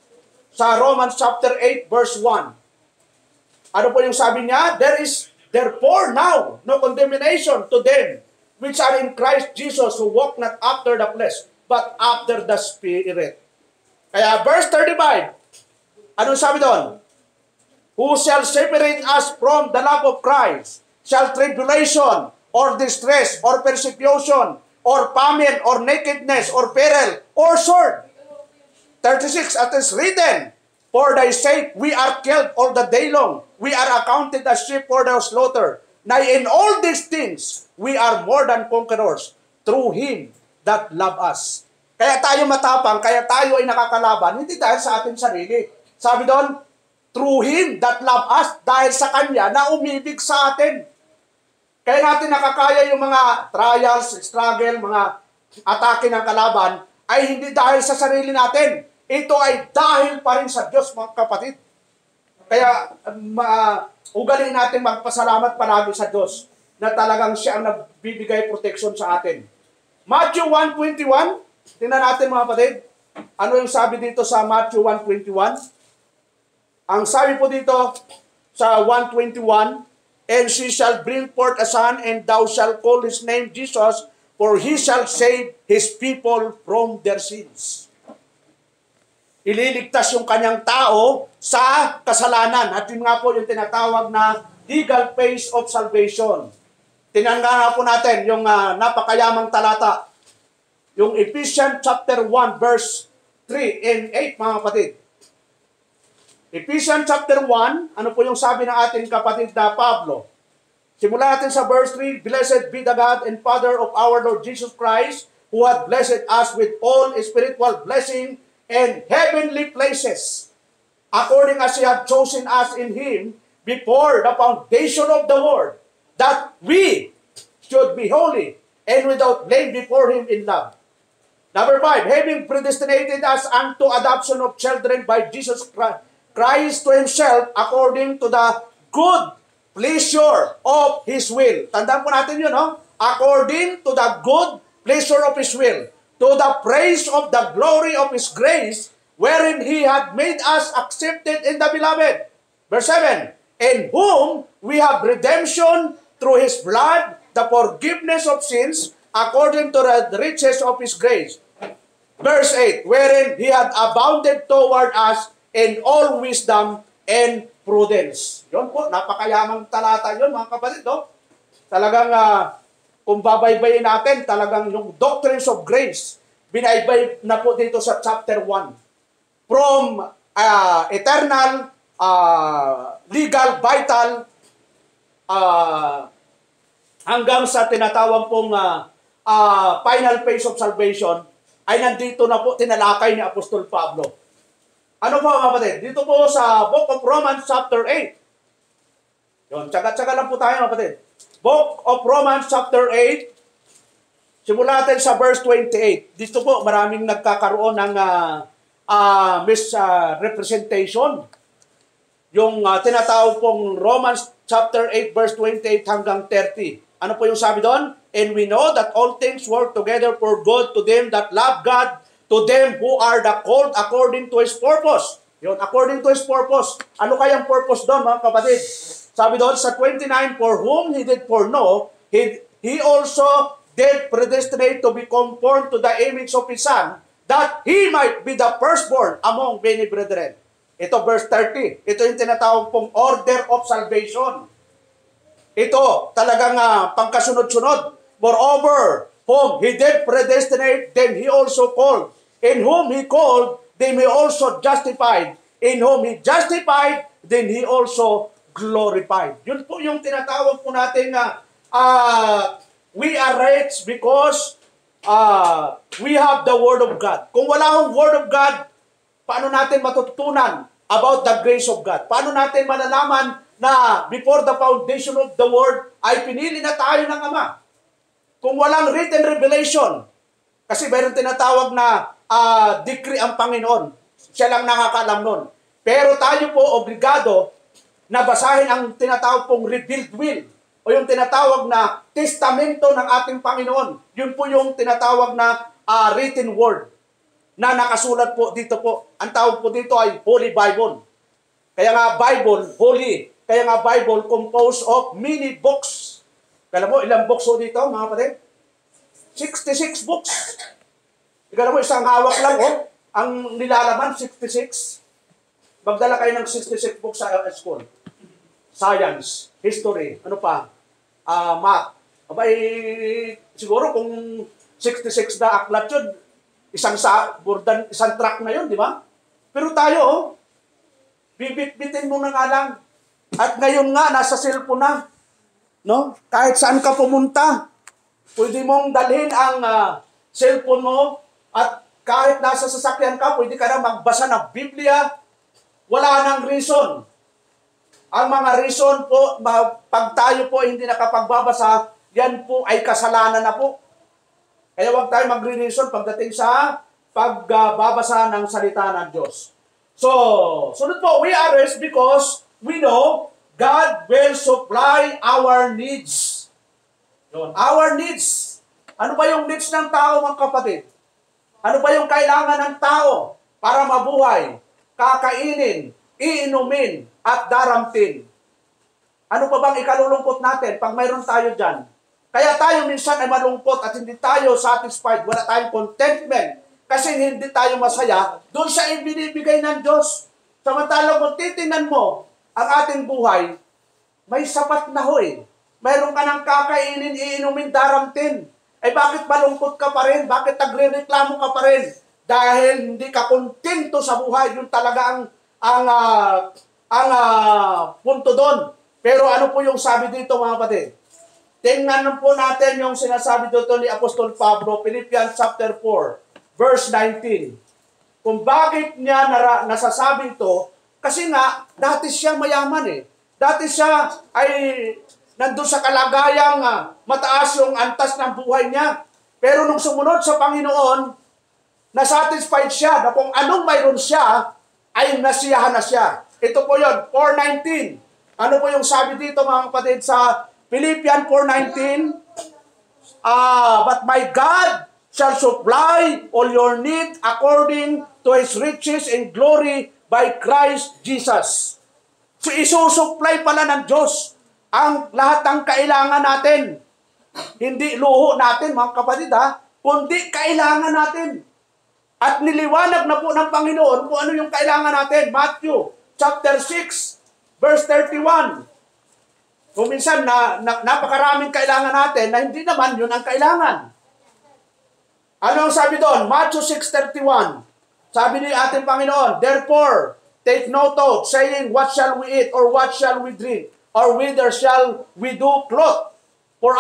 sa Romans chapter 8 verse 1. Ano po yung sabi niya? There is therefore now no condemnation to them which are in Christ Jesus, who walk not after the flesh, but after the Spirit. Kaya verse 35, anong sabi doon? Who shall separate us from the love of Christ? Shall tribulation, or distress, or persecution, or famine, or nakedness, or peril, or sword? 36, as is written, For thy sake, we are killed all the day long. We are accounted as sheep for the slaughter. Nay, in all these things, we are more than conquerors through Him that love us. Kaya tayo matapang, kaya tayo ay nakakalaban, hindi dahil sa ating sarili. Sabi doon, through Him that love us, dahil sa Kanya na umibig sa atin. Kaya natin nakakaya yung mga trials, struggle, mga atake ng kalaban, ay hindi dahil sa sarili natin. Ito ay dahil pa rin sa Diyos, mga kapatid. Kaya ugaliin natin magpasalamat palagi sa Diyos na talagang siya ang nagbibigay protection sa atin. Matthew 1:21, tingnan natin mga kapatid. Ano yung sabi dito sa Matthew 1:21? Ang sabi po dito sa 1:21, and she shall bring forth a son, and thou shalt call his name Jesus, for he shall save his people from their sins. Ililigtas yung kanyang tao sa kasalanan. At yun nga po yung tinatawag na legal phase of salvation. Tingnan nga po natin yung napakayamang talata. Yung Ephesians chapter 1 verse 3 and 8 mga kapatid. Ephesians chapter 1, ano po yung sabi ng ating kapatid na Pablo? Simula natin sa verse 3, Blessed be the God and Father of our Lord Jesus Christ, who hath blessed us with all spiritual blessing and heavenly places, according as He hath chosen us in Him before the foundation of the world, that we should be holy and without blame before Him in love. Number 5, having predestinated us unto adoption of children by Jesus Christ to Himself, according to the good pleasure of His will. Tandaan po natin yun, no? According to the good pleasure of His will, to the praise of the glory of His grace, wherein He had made us accepted in the Beloved. Verse 7, in whom we have redemption through His blood, the forgiveness of sins, according to the riches of His grace. Verse 8, wherein He had abounded toward us in all wisdom and prudence. Yun po, napakayamang talata yun mga kapatid, no? Talagang kung babaybayin natin, talagang yung doctrines of grace, binaybay na po dito sa chapter 1. From eternal, legal, vital, hanggang sa tinatawag pong final phase of salvation, ay nandito na po, tinalakay ni Apostol Pablo. Ano po mga kapatid? Dito po sa Book of Romans chapter 8. Yun, tsaga-tsaga lang po tayo mga kapatid. Book of Romans chapter 8, simula natin sa verse 28. Dito po maraming nagkakaroon ng misrepresentation. Yung tinatawag pong Romans chapter 8 verse 28 hanggang 30. Ano po yung sabi doon? And we know that all things work together for good to them that love God, to them who are the called according to His purpose. Yun, according to His purpose. Ano kayang purpose doon mga kapatid? Sabi doon sa 29, for whom He did foreknow, He also did predestinate to be conformed to the image of His Son, that He might be the firstborn among many brethren. Ito verse 30. Ito yung tinatawag pong order of salvation. Ito talagang pangkasunod-sunod. Moreover, whom He did predestinate, then He also called. In whom He called, then He also justified. In whom He justified, then He also glorified. Yun po yung tinatawag po natin na we are rich because we have the Word of God. Kung wala akong Word of God, paano natin matututunan about the grace of God? Paano natin malalaman na before the foundation of the world ay pinili na tayo ng Ama? Kung walang written revelation, kasi mayroon tinatawag na decree ang Panginoon. Siya lang nakakaalam nun. Pero tayo po obligado na basahin ang tinatawag pong revealed will o yung tinatawag na testamento ng ating Panginoon. Yun po yung tinatawag na written word na nakasulat po dito po. Ang tawag po dito ay Holy Bible. Kaya nga Bible, holy. Kaya nga Bible composed of many books. Kala mo, ilang books po dito, mga kapatid? 66 books. Kala mo, isang hawak lang, ang nilalaman, 66. Magdala kayo ng 66 books sa school. Science, history, ano pa? Math. Abay, siguro kung 66 na aklat yun, isang truck na yun, di ba? Pero tayo, bibit-bitin mo na nga lang. At ngayon nga, nasa cellphone na. No? Kahit saan ka pumunta, pwede mong dalhin ang cellphone mo at kahit nasa sasakyan ka, pwede ka na magbasa ng Biblia. Wala nang reason. Ang mga reason po, pag tayo po hindi nakapagbabasa, yan po ay kasalanan na po. Kaya huwag tayo magre-reason pagdating sa pagbabasa ng salita ng Diyos. So, sunod po, we are rest because we know God will supply our needs. Yun, our needs. Ano ba yung needs ng tao, mga kapatid? Ano ba yung kailangan ng tao para mabuhay, kakainin, iinumin, at daramtin? Ano pa bang ikalulungkot natin pag mayroon tayo dyan? Kaya tayo minsan ay malungkot at hindi tayo satisfied, wala tayong contentment, kasi hindi tayo masaya doon sa ibinibigay ng Diyos. Samantalang kung titingnan mo ang ating buhay, may sapat na ho eh. Mayroon ka ng kakainin, iinumin, daramtin. Ay bakit malungkot ka pa rin? Bakit nagre-reklamo ka pa rin? Dahil hindi ka kontento sa buhay. Yun talaga ang punto doon. Pero ano po yung sabi dito, mga kapatid? Tingnan po natin yung sinasabi dito ni Apostol Pablo, Philippians chapter 4, verse 19. Kung bakit niya nasasabi ito, kasi nga, dati siya mayaman eh. Dati siya ay nandun sa kalagayang mataas yung antas ng buhay niya. Pero nung sumunod sa Panginoon, nasatisfied siya na kung anong mayroon siya, ay nasiyahan na siya. Ito po yun, 4:19. Ano po yung sabi dito, mga kapatid, sa Philippians 4:19? But my God shall supply all your need according to His riches in glory by Christ Jesus. So isusupply pala ng Diyos ang lahat ng kailangan natin. Hindi luho natin, mga kapatid, kundi kailangan natin. At niliwanag na po ng Panginoon kung ano yung kailangan natin. Matthew chapter 6, verse 31. Kung minsan napakaraming kailangan natin na hindi naman yun ang kailangan. Ano ang sabi doon? Matthew 6:31. Sabi ni ating Panginoon, therefore, take no thought, saying, what shall we eat, or what shall we drink, or whither shall we do clothes? For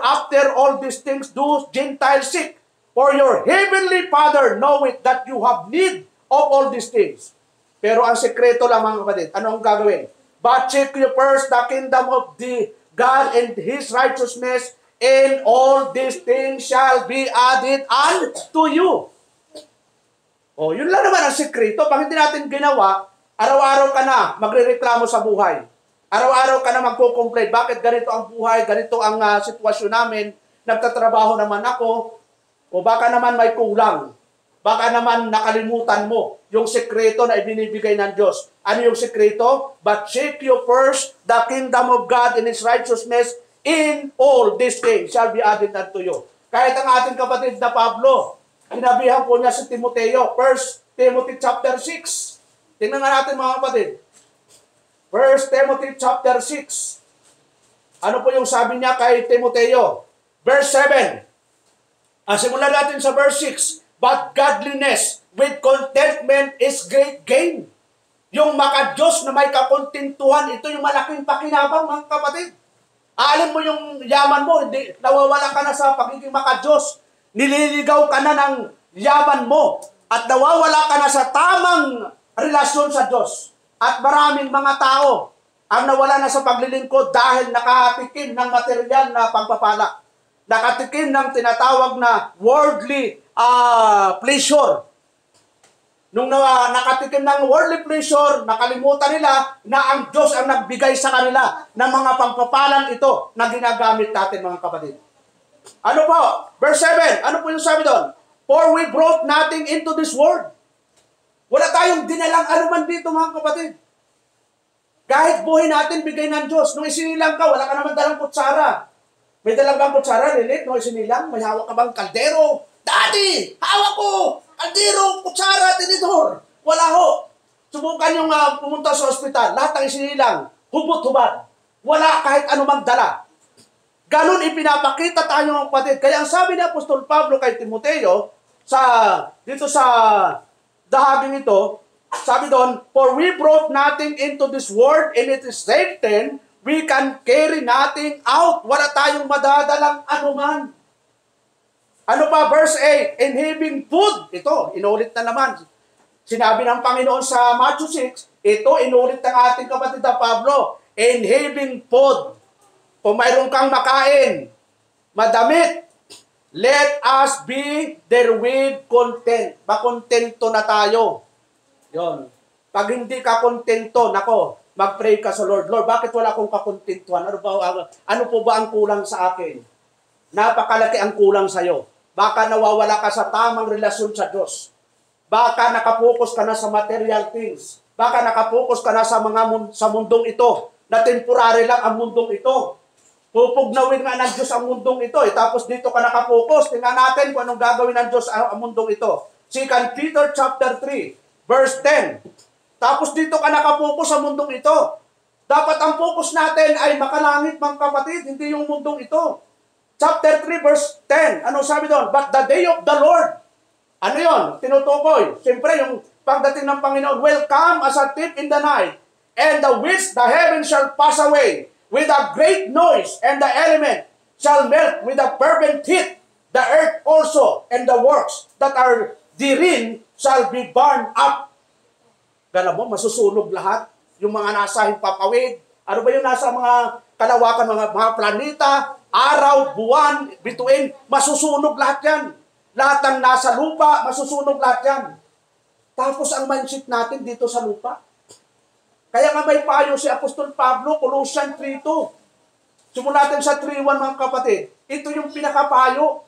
after all these things do Gentiles seek. For your heavenly Father knoweth that you have need of all these things. Pero ang sekreto lang, mga kapatid, ano ang gagawin? But seek you first the kingdom of the God and His righteousness, and all these things shall be added unto you. Oh, yun lang naman ang sekreto. Pag hindi natin ginawa, araw-araw ka na magrereklamo sa buhay. Araw-araw ka na magko-complain. Bakit ganito ang buhay? Ganito ang sitwasyon namin. Nagtatrabaho naman ako. O baka naman may kulang. Baka naman nakalimutan mo yung sekreto na ibinibigay ng Diyos. Ano yung sekreto? But seek you first the kingdom of God and His righteousness, in all these things shall be added unto you. Kahit ang ating kapatid na Pablo, sinabihan po niya si Timoteo, 1 Timothy chapter 6. Tingnan nga natin, mga kapatid. 1 Timothy chapter 6. Ano po yung sabi niya kay Timoteo? Verse 7. Simulan natin sa verse 6. But godliness with contentment is great gain. Yung maka-Diyos na may kakontentuhan, ito yung malaking pakinabang, mga kapatid. Alam mo yung yaman mo, hindi, nawawala ka na sa pagiging maka-Diyos. Nililigaw ka na ng yaman mo at nawawala ka na sa tamang relasyon sa Diyos. At maraming mga tao ang nawala na sa paglilingkod dahil nakatikim ng material na pagpapala. Nakatikim ng tinatawag na worldly pleasure. Nung nakatikim ng worldly pleasure, nakalimutan nila na ang Diyos ang nagbigay sa kanila ng mga pagpapalang ito na ginagamit natin, mga kapatid. Ano po? Verse 7. Ano po yung sabi doon? For we brought nothing into this world. Wala tayong dinalang anuman dito, mga kapatid. Kahit buhay natin, bigay ng Diyos. Nung isinilang ka, wala ka naman dalang kutsara. May dalang kang kutsara, lilit, nung isinilang, may hawak ka bang kaldero? Daddy, hawak ko! Kaldero, kutsara, tinidor. Wala ho. Subukan yung pumunta sa ospital. Lahat ng isinilang, hubot-hubad. Wala kahit anumang dala. Ganon ipinapakita tayo, mga kapatid. Kaya ang sabi ni Apostol Pablo kay Timoteo, dito sa dahaging ito, Sabi doon, for we brought nothing into this world and it is certain we can carry nothing out. Wala tayong madadalang anuman. Ano pa, verse 8, and having food, ito, inulit na naman. Sinabi ng Panginoon sa Matthew 6, ito, inulit ng ating kapatid na Pablo, and having food. Kung mayroon kang makain, madamit, let us be therewith content. Makontento na tayo. Yon. Pag hindi ka kontento, nako, mag-pray ka sa Lord. Lord, bakit wala akong kakontentuhan? Ano po ba ang kulang sa akin? Napakalaki ang kulang sa'yo. Baka nawawala ka sa tamang relasyon sa Diyos. Baka nakapokus ka na sa material things. Baka nakapokus ka na sa mundong ito, na temporary lang ang mundong ito. Pupugnawin nga ng Diyos ang mundong ito. Tapos dito ka nakapokus. Tingnan natin kung anong gagawin ng Diyos ang mundong ito. 2 Peter chapter 3, verse 10. Tapos dito ka nakapokus sa mundong ito. Dapat ang focus natin ay makalangit, mga kapatid, hindi yung mundong ito. Chapter 3, verse 10. Ano sabi doon? But the day of the Lord. Ano yun? Tinutukoy. Siyempre, yung pagdating ng Panginoon will come as a thief in the night. And the heavens shall pass away with a great noise, and the element shall melt with a fervent heat. The earth also and the works that are therein shall be burned up. Alam mo, masusunog lahat. Yung mga nasa himpapawid. Ano ba yung nasa mga kalawakan, mga planeta, araw, buwan, bituin, masusunog lahat yan. Lahat ng nasa lupa, masusunog lahat yan. Tapos ang mindset natin dito sa lupa. Kaya nga may payo si Apostol Pablo, Colossians 3:2. Simulan natin sa 3:1, mga kapatid. Ito yung pinakapayo.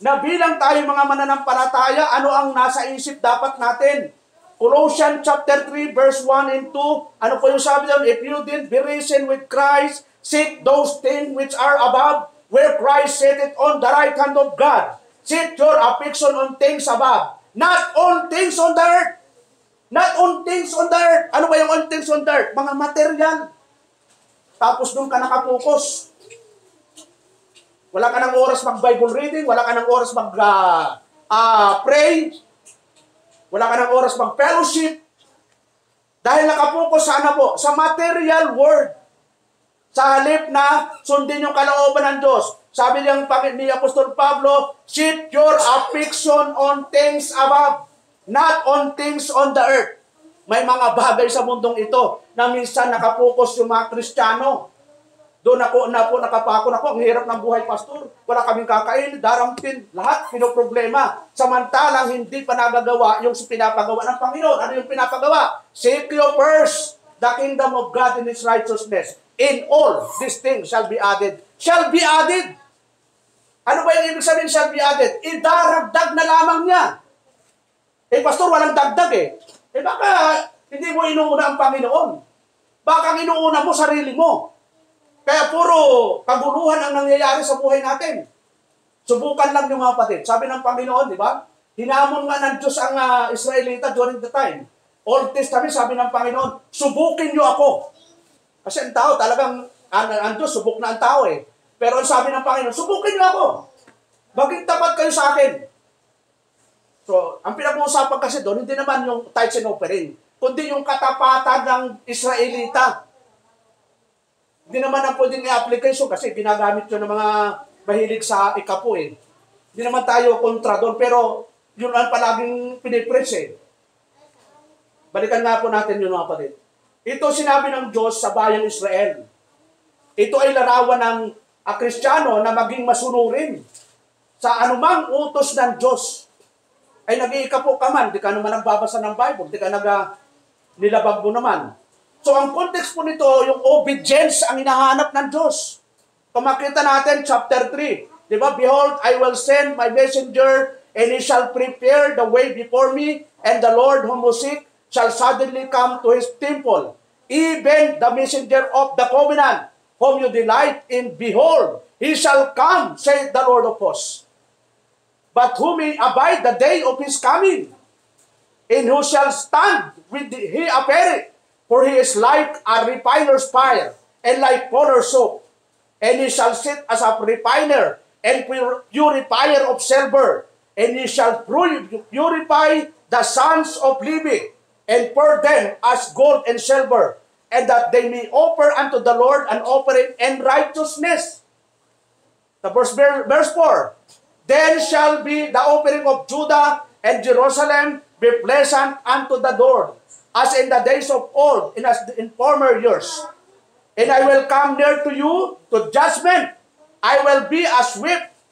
Na bilang tayo mga mananampalataya, ano ang nasa isip dapat natin? Colossians chapter 3, verse 1 and 2. Ano po yung sabi doon? If you did be risen with Christ, seek those things which are above, where Christ sitteth on the right hand of God. Set your affection on things above, not on things on the earth. Not on things on the earth. Ano ba yung on things on the earth? Mga material. Tapos doon ka nakapokus. Wala ka ng oras mag-Bible reading, wala ka ng oras mag-pray, wala ka ng oras mag-fellowship. Dahil nakapokus sa ano po? Sa material world. Sa halip na sundin yung kalooban ng Diyos. Sabi niyang ni Apostol Pablo, set your affection on things above, not on things on the earth. May mga bagay sa mundong ito na minsan nakapokus yung mga Kristiyano. Doon ako nakapako na po. Ang hirap ng buhay, pastor. Wala kaming kakain, darampin, lahat pinoproblema. Samantalang hindi pa nagagawa yung pinapagawa ng Panginoon. Ano yung pinapagawa? Seek you first the kingdom of God and His righteousness. In all these things shall be added. Shall be added. Ano ba yung ibig sabihin shall be added? Idaragdag na lamang niya. Pastor, walang dagdag eh. Baka hindi mo inuuna ang Panginoon. Baka inuuna mo sarili mo. Kaya puro kaguluhan ang nangyayari sa buhay natin. Subukan lang yung mga kapatid. Sabi ng Panginoon, di ba? Hinamon nga ng Diyos ang Israelita during the time. Old Testament, sabi ng Panginoon, subukin niyo ako. Kasi ang tao talagang, ang Diyos, subok na ang tao eh. Pero ang sabi ng Panginoon, subukin niyo ako. Maging tapat kayo sa akin. So, ang pinag-uusapan kasi doon, hindi naman yung tithes and offering, kundi yung katapatan ng Israelita. Hindi naman ang pwedeng i-application kasi ginagamit yun ng mga mahilig sa ikapo eh. Hindi naman tayo kontra doon, pero yun ang palaging pinipreach eh. Balikan nga po natin yun, mga kapatid. Ito sinabi ng Diyos sa bayang Israel. Ito ay larawan ng Kristiyano na maging masunurin sa anumang utos ng Diyos. Ay nag-iikapo ka man, di ka naman nagbabasa ng Bible, di ka nilabag mo naman. So, ang context po nito, yung obedience ang hinahanap ng Diyos. Kung makita natin, chapter 3, di ba? Behold, I will send my messenger, and he shall prepare the way before me, and the Lord whom you seek shall suddenly come to his temple. Even the messenger of the covenant, whom you delight in, behold, he shall come, saith the Lord of hosts. But who may abide the day of his coming? And who shall stand with he appeareth? For he is like a refiner's fire, and like fuller's soap. And he shall sit as a refiner, and purifier of silver. And he shall purify the sons of Levi, and pour them as gold and silver, and that they may offer unto the Lord an offering in righteousness. The verse 4, then shall be the offering of Judah and Jerusalem be pleasant unto the Lord, as in the days of old, and as in former years. And I will come near to you to judgment. I will be a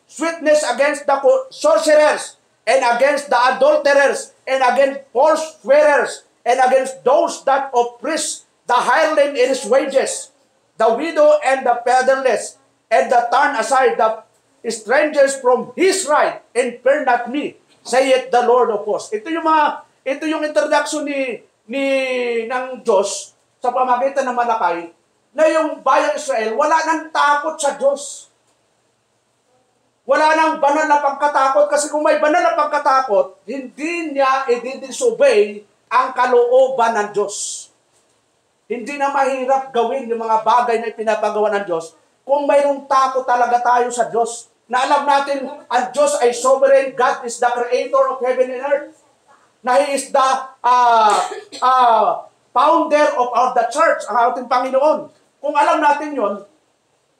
sweetness against the sorcerers, and against the adulterers, and against false swearers, and against those that oppress the hireling in his wages, the widow and the fatherless, and the turn aside the strangers from his right, and fear not me, saith the Lord of hosts. Ito yung introduction ng Diyos sa pamagitan ng Malakay, na yung bayang Israel wala nang takot sa Diyos. Wala nang banal na pagkatakot, kasi kung may banal na pagkatakot, hindi niya i-disobey ang kalooban ng Diyos. Hindi na mahirap gawin yung mga bagay na ipinapagawa ng Diyos kung mayroong takot talaga tayo sa Diyos. Na alam natin, ang Diyos ay sovereign, God is the creator of heaven and earth. Na He is the founder of the church, ang ating Panginoon. Kung alam natin yon,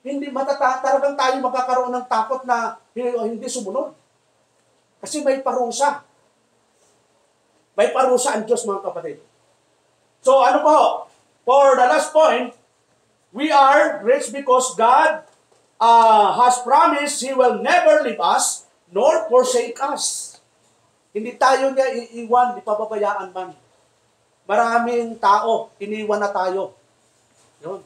hindi talagang tayo magkakaroon ng takot na hindi sumunod. Kasi may parusa. May parusa ang Diyos, mga kapatid. So ano po? For the last point, we are rich because God has promised He will never leave us nor forsake us. Hindi tayo niya iiwan, di pababayaan man. Maraming tao, iniwan na tayo. Yun.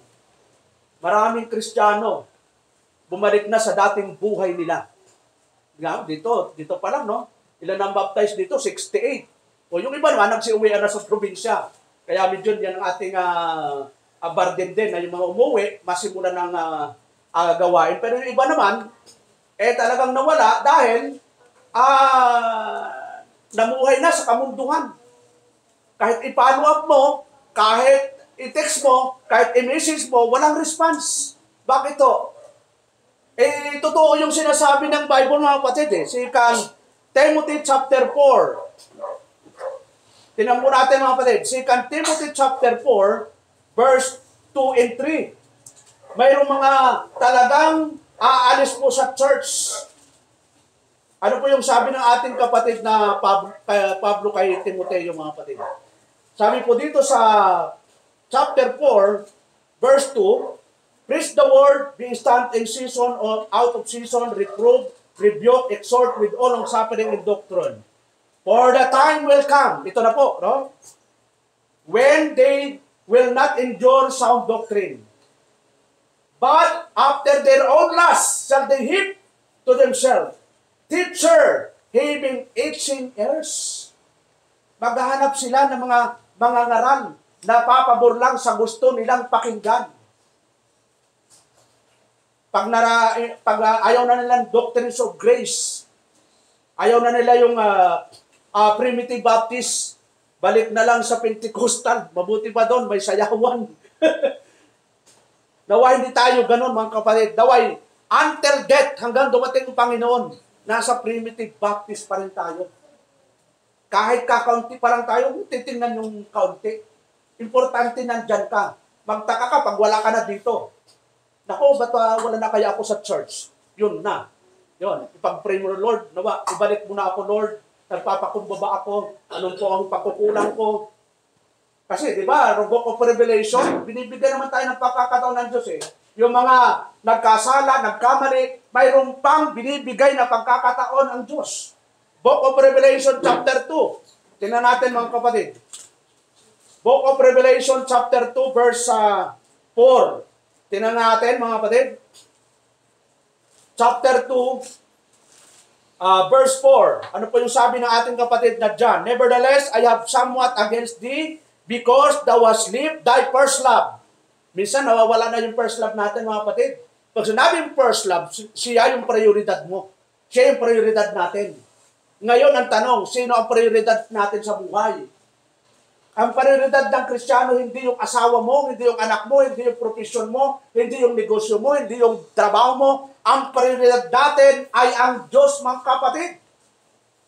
Maraming Kristiyano, bumalik na sa dating buhay nila. Dito pa lang, no? Ilan ang baptized dito? 68. O yung iba naman, nagsiuwi na sa probinsya. Kaya medyo yan ang ating burden din, na yung mga umuwi, masimulan ng gawain. Pero yung iba naman, talagang nawala dahil namuhay na sa kamunduhan. Kahit i-follow up mo, kahit i-text mo, kahit i-message mo, walang response. Bakit to? Totoo yung sinasabi ng Bible, mga kapatid. Si Timothy chapter 4. Tingnan po natin, mga kapatid. 2 Timothy chapter 4, verse 2 and 3. Mayroong mga talagang aalis po sa church. Ano po yung sabi ng ating kapatid na Pablo kay Timoteo, mga kapatid? Sabi po dito sa chapter 4, verse 2, preach the word, be instant in season or out of season, reprove, rebuke, exhort with all long-suffering and doctrine. For the time will come, ito na po, no? When they will not endure sound doctrine, but after their own lust shall they heap to themselves teacher having itching ears. Maghahanap sila ng mga ngaral na papabor lang sa gusto nilang pakinggan. Pag ayaw na nilang doctrines of grace, ayaw na nila yung primitive Baptist, balik na lang sa Pentecostal. Mabuti pa doon, may sayawan. Naway hindi tayo ganun, mga kapatid. Naway, until death, hanggang dumating ang Panginoon, nasa primitive Baptist pa rin tayo. Kahit kakaunti pa lang tayo, titingnan yung kaunti. Importante nandyan ka. Magtaka ka pag wala ka na dito. Naku, ba't wala na kaya ako sa church? Yun na. Yun, ipag-pray mo, Lord, nawa, ibalik mo na ako, Lord. Nagpapakumbaba ako. Anong po ang pagkukulang ko? Kasi, di ba, Book of Revelation, binibigyan naman tayo ng pagkakataon ng Diyos eh. Yung mga nagkasala, nagkamali, mayroong pang binibigay na pagkakataon ang Diyos. Book of Revelation chapter 2. Tingnan natin, mga kapatid. Book of Revelation chapter 2 verse 4. Tingnan natin, mga kapatid. Chapter 2 verse 4. Ano po yung sabi ng ating kapatid na John? Nevertheless, I have somewhat against thee, because thou hast left thy first love. Minsan, nawawala na yung first love natin, mga kapatid. Pag sinabing first love, siya yung prioridad mo. Siya yung prioridad natin. Ngayon, ang tanong, sino ang prioridad natin sa buhay? Ang prioridad ng Kristiyano, hindi yung asawa mo, hindi yung anak mo, hindi yung profesyon mo, hindi yung negosyo mo, hindi yung trabaho mo. Ang prioridad natin ay ang Diyos, mga kapatid.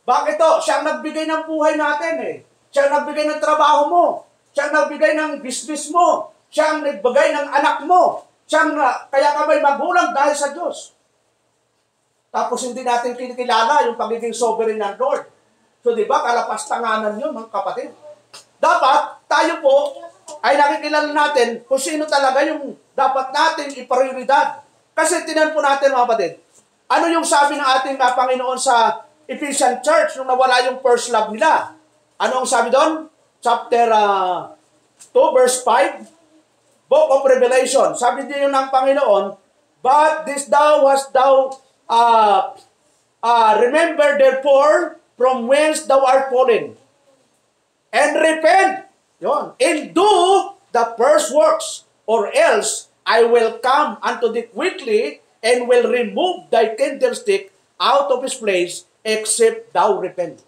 Bakit to? Siya ang nagbigay ng buhay natin eh. Siya ang nagbigay ng trabaho mo. Siya ang nagbigay ng business mo. Siya ang nagbigay ng anak mo. Siya ang, kaya ka may magulang dahil sa Diyos. Tapos hindi natin kinikilala yung pagiging sovereign ng Lord. So di ba, kalapastanganan yun mga kapatid. Dapat tayo po ay nakikilala natin kung sino talaga yung dapat natin iprioridad. Kasi tinan po natin mga kapatid, ano yung sabi ng ating Panginoon sa Ephesian Church nung nawala yung first love nila? Ano ang sabi doon? Chapter 2 verse 5, Book of Revelation. Sabi din ng Panginoon, but this thou hast thou remember therefore from whence thou art fallen, and repent, yon, and do the first works, or else I will come unto thee quickly, and will remove thy candlestick out of his place, except thou repent.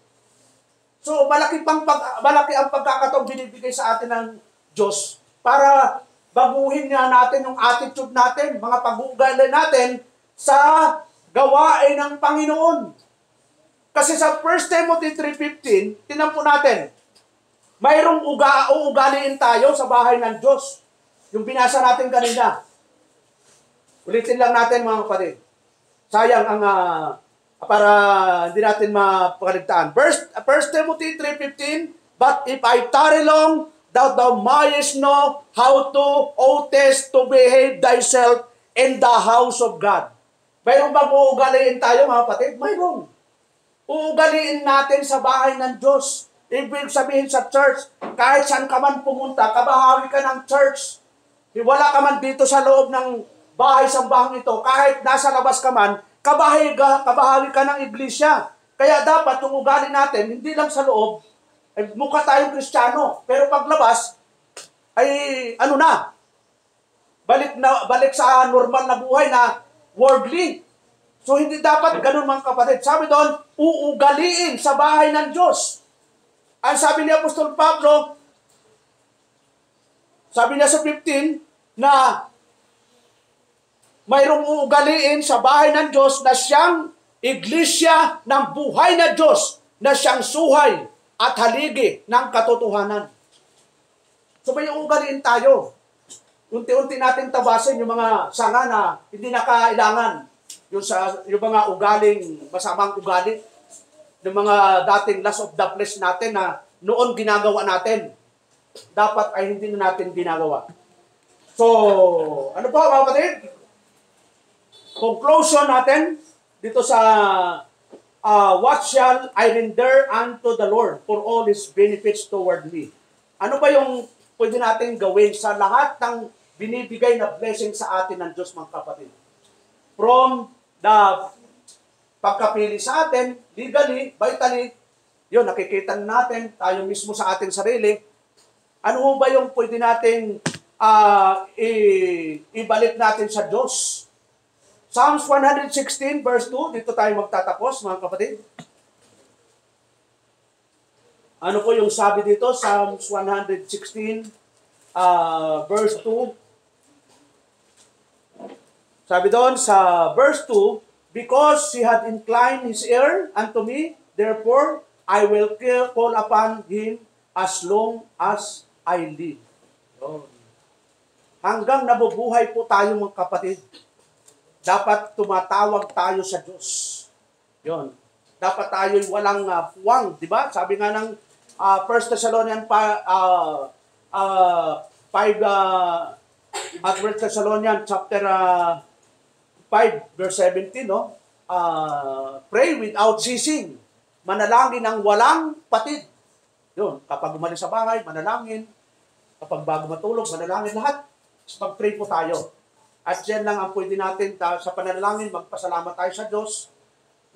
So, malaki ang pagkakataong binibigay sa atin ng Diyos para baguhin nga natin yung attitude natin, mga pag-uugali natin sa gawain ng Panginoon. Kasi sa 1 Timothy 3:15, tinan po natin, mayroong uugaliin tayo sa bahay ng Diyos. Yung binasa natin kanina. Ulitin lang natin mga kapatid. Sayang ang para hindi natin mapakaligtaan. 1 Timothy 3:15, but if I tarry long, thou mayest know how to oughtest to behave thyself in the house of God. Mayroon ba uugaliin tayo mga kapatid? Mayroon. Uugaliin natin sa bahay ng Diyos. Ibig sabihin sa church, kahit saan ka man pumunta, kabahawi ka ng church. Wala ka man dito sa loob ng bahay-sambahang ito, kahit nasa labas ka man, kabahawi ka ng iglesia. Kaya dapat yung ugali natin, hindi lang sa loob, ay mukha tayong Kristiyano, pero paglabas, ay ano na, balik sa normal na buhay na worldly. So hindi dapat ganun mga kapatid. Sabi doon, uugaliin sa bahay ng Diyos. Ang sabi ni Apostol Pablo, sabi niya sa 15, na mayroong uugaliin sa bahay ng Diyos na siyang iglesia ng buhay na Diyos, na siyang suhay at haligi ng katotohanan. So may uugaliin tayo. Unti-unti natin tabasin yung mga sanga na hindi na kailangan. Yung mga ugaling, masamang ugali, yung mga dating lust of the flesh natin na noon ginagawa natin, dapat ay hindi na natin ginagawa. So, ano po mga kapatid? Conclusion natin dito sa what shall I render unto the Lord for all His benefits toward me? Ano ba yung pwede natin gawin sa lahat ng binibigay na blessing sa atin ng Diyos mga kapatid? From the pagkapili sa atin, legally, vitally, yun, nakikita natin, tayo mismo sa ating sarili. Ano ba yung pwede natin ibalik natin sa Diyos? Psalms 116 verse 2, dito tayo magtatapos mga kapatid. Ano po yung sabi dito? Psalms 116 verse 2. Sabi doon sa verse 2, because He had inclined His ear unto me, therefore I will call upon Him as long as I live. Hanggang nabubuhay po tayo mga kapatid, dapat tumatawag tayo sa Diyos. Yon. Dapat tayo walang puwang, di ba? Sabi nga ng 1 Thessalonians 5 at 1 Thessalonians chapter 5 verse 17, no? Pray without ceasing. Manalangin ng walang patid. Yun, kapag umalis sa bahay, manalangin. Kapag bago matulog, manalangin lahat. Pag-pray po tayo. At yan lang ang pwede natin sa panalangin, magpasalamat tayo sa Diyos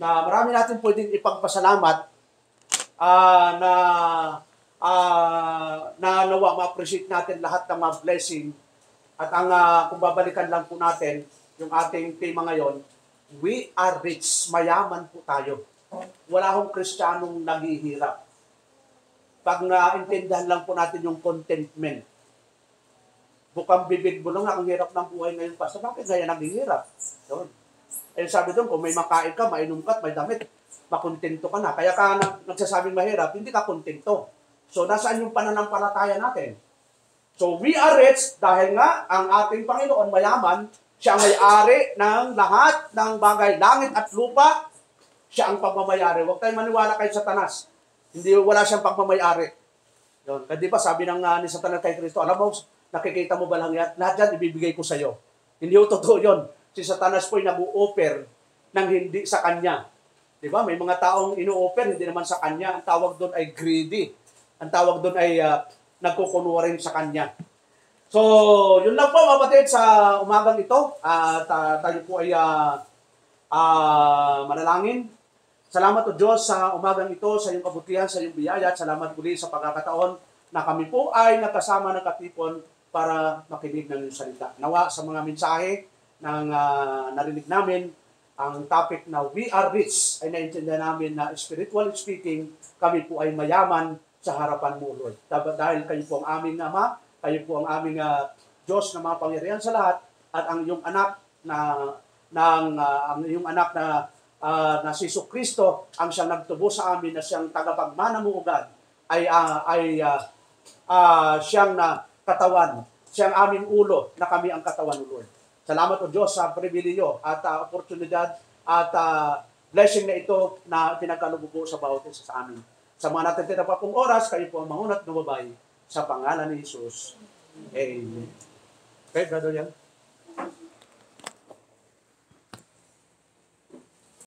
na marami natin pwedeng ipagpasalamat na nawa ma-appreciate natin lahat ng mga blessing. At ang kung babalikan lang po natin yung ating tema ngayon, we are rich, mayaman po tayo. Wala akong Kristiyanong naghihirap. Pag naintindihan lang po natin yung contentment, bukang bibig mo lang, ang hirap ng buhay ngayon, Pastor. Bakit kaya naghihirap? Doon. Eh sabi doon, kung may makain ka, mainom ka, may damit. makontento ka na. Kaya ka nagsasabing mahirap, hindi ka kontento. So, nasaan yung pananampalataya natin? So, we are rich dahil nga ang ating Panginoon mayaman, siya ang may-ari ng lahat ng bagay, langit at lupa, siya ang pagmamayari. Huwag tayong maniwala kay Satanas. Wala siyang pagmamayari. Yun. Kasi di ba sabi ni Satanas kay Kristo, alam mo, nakikita mo ba lang yan? Lahat yan, ibibigay ko sa'yo. Hindi yung totoo yun. Si Satanas po'y nag-o-offer ng hindi sa kanya. Di ba? May mga taong ino-offer, hindi naman sa kanya. Ang tawag doon ay greedy. Ang tawag doon ay nagkukunwa rin sa kanya. So, yun lang po, kapatid, sa umagang ito. Tayo po ay manalangin. Salamat o Diyos sa umagang ito, sa iyong kabutihan, sa iyong biyaya. At salamat muli sa pagkakataon na kami po ay nakasama ng katipon para makinig ng iyong salita. Nawa sa mga mensahe ng narinig namin, ang topic na we are rich ay naintindihan namin na spiritually speaking, kami po ay mayaman sa harapan mo, Lord. Dahil kayo po ang aming Ama, kayo po ang aming Diyos na mapangyarihan sa lahat, at ang iyong anak na si Kristo ang siyang nagtubo sa amin, na siyang tagapagmanamuugad, ay siyang katawan, siyang aming ulo, na kami ang katawan ng Lord. Salamat o Diyos sa pribilehyo at oportunidad at blessing na ito na pinagkalubugo sa bawat isa sa amin. Sa mga natitira pa pong oras, kayo po ang mangunat na babae sa pangalan ni Jesus. Amen. Okay, Brother Yan.